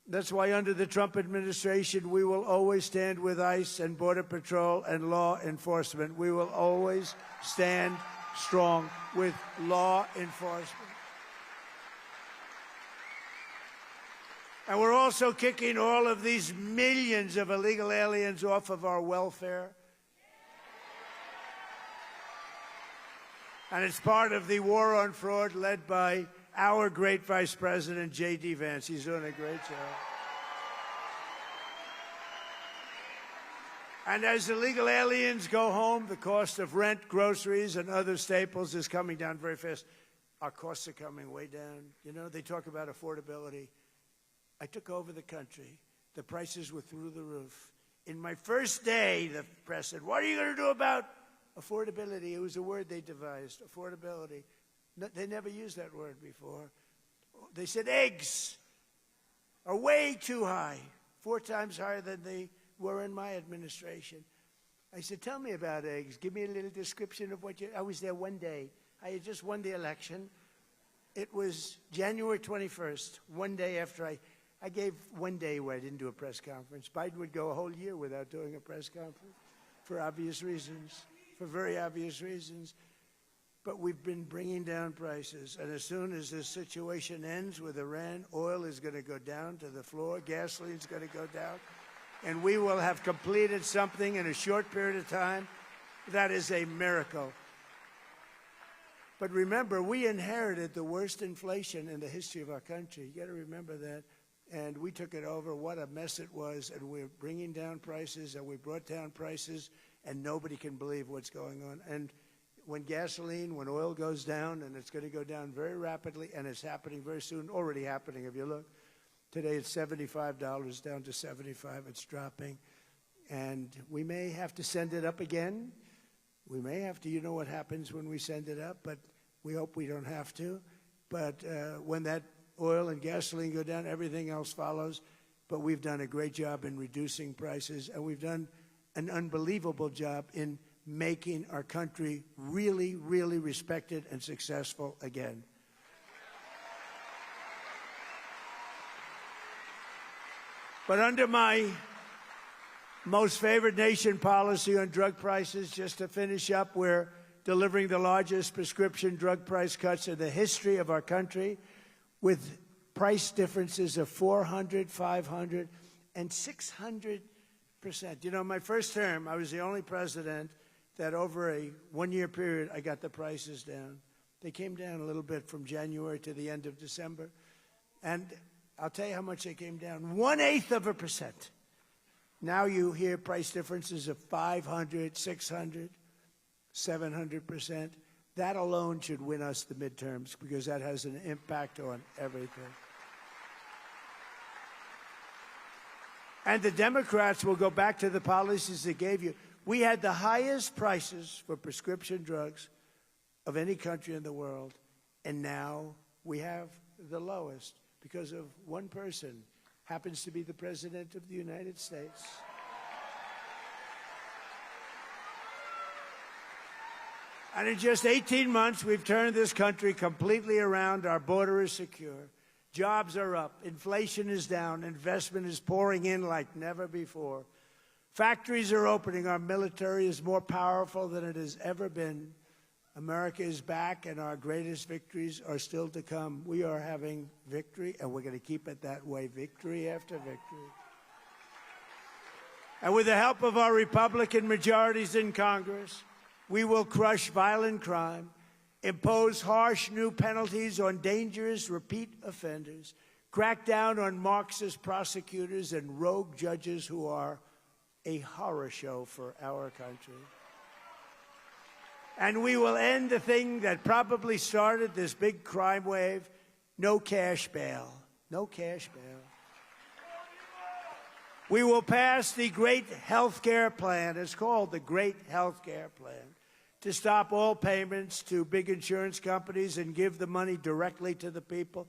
That's why under the Trump administration, we will always stand with ICE and Border Patrol and law enforcement. We will always stand strong with law enforcement. And we're also kicking all of these millions of illegal aliens off of our welfare. And it's part of the war on fraud led by our great Vice President, J.D. Vance. He's doing a great job. And as illegal aliens go home, the cost of rent, groceries, and other staples is coming down very fast. Our costs are coming way down. You know, they talk about affordability. I took over the country. The prices were through the roof. In my first day, the press said, "What are you going to do about affordability?" It was a word they devised, affordability. No, they never used that word before. They said eggs are way too high, 4 times higher than they were in my administration. I said, "Tell me about eggs. Give me a little description of what you..." I was there one day. I had just won the election. It was January 21st, one day after I gave one day where I didn't do a press conference. Biden would go a whole year without doing a press conference for obvious reasons, for very obvious reasons. But we've been bringing down prices. And as soon as this situation ends with Iran, oil is going to go down to the floor, gasoline is going to go down, and we will have completed something in a short period of time. That is a miracle. But remember, we inherited the worst inflation in the history of our country. You got to remember that. And we took it over. What a mess it was. And we're bringing down prices, and we brought down prices, and nobody can believe what's going on. And when oil goes down, and it's going to go down very rapidly, and it's happening very soon, already happening if you look. Today it's $75, down to $75. It's dropping. And we may have to send it up again. We may have to. You know what happens when we send it up, but we hope we don't have to. But when that oil and gasoline go down, everything else follows. But we've done a great job in reducing prices, and we've done an unbelievable job in making our country really, really respected and successful again. But under my most favored nation policy on drug prices, just to finish up, we're delivering the largest prescription drug price cuts in the history of our country, with price differences of 400, 500, and 600%. You know, my first term, I was the only president that over a one-year period, I got the prices down. They came down a little bit from January to the end of December. And I'll tell you how much they came down, 0.1%. Now you hear price differences of 500, 600, 700%. That alone should win us the midterms, because that has an impact on everything. And the Democrats will go back to the policies they gave you. We had the highest prices for prescription drugs of any country in the world, and now we have the lowest because of one person, happens to be the President of the United States. And in just 18 months, we've turned this country completely around. Our border is secure. Jobs are up. Inflation is down. Investment is pouring in like never before. Factories are opening. Our military is more powerful than it has ever been. America is back, and our greatest victories are still to come. We are having victory, and we're going to keep it that way, victory after victory. And with the help of our Republican majorities in Congress, we will crush violent crime, impose harsh new penalties on dangerous repeat offenders, crack down on Marxist prosecutors and rogue judges who are a horror show for our country. And we will end the thing that probably started this big crime wave, no cash bail. No cash bail. We will pass the Great Health Care Plan. It's called the Great Health Care Plan, to stop all payments to big insurance companies and give the money directly to the people.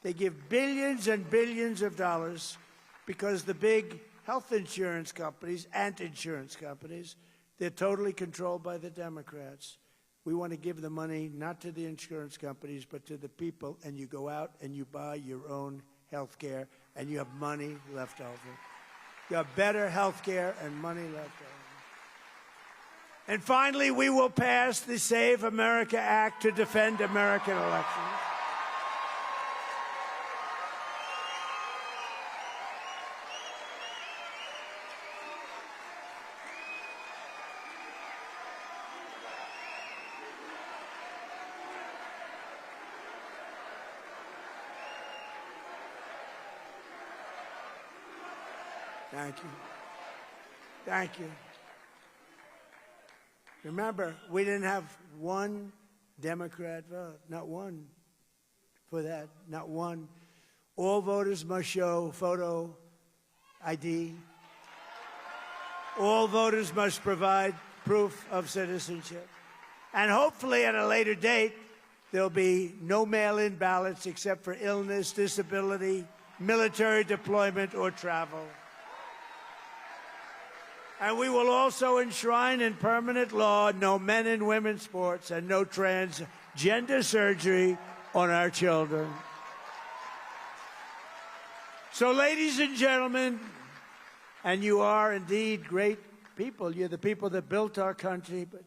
They give billions and billions of dollars because the big health insurance companies and insurance companies, they're totally controlled by the Democrats. We want to give the money not to the insurance companies, but to the people, and you go out and you buy your own health care, and you have money left over. You have better health care and money left over. And finally, we will pass the Save America Act to defend American elections. Thank you. Thank you. Remember, we didn't have one Democrat vote, not one for that, not one. All voters must show photo ID. All voters must provide proof of citizenship. And hopefully at a later date, there'll be no mail-in ballots except for illness, disability, military deployment, or travel. And we will also enshrine in permanent law no men and women's sports and no transgender surgery on our children. So, ladies and gentlemen, and you are indeed great people. You're the people that built our country. But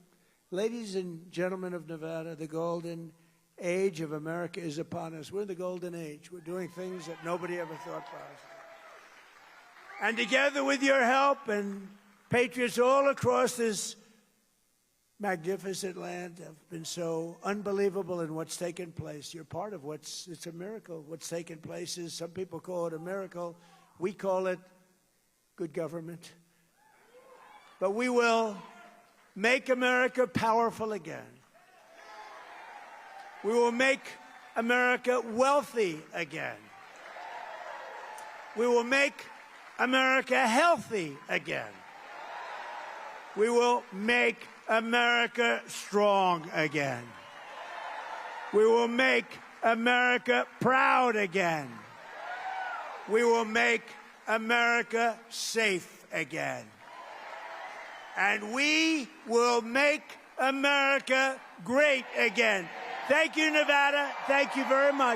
ladies and gentlemen of Nevada, the golden age of America is upon us. We're in the golden age. We're doing things that nobody ever thought possible. And together with your help and patriots all across this magnificent land have been so unbelievable in what's taken place. You're part of it's a miracle. What's taken place is, some people call it a miracle. We call it good government. But we will make America powerful again. We will make America wealthy again. We will make America healthy again. We will make America strong again. We will make America proud again. We will make America safe again. And we will make America great again. Thank you, Nevada. Thank you very much.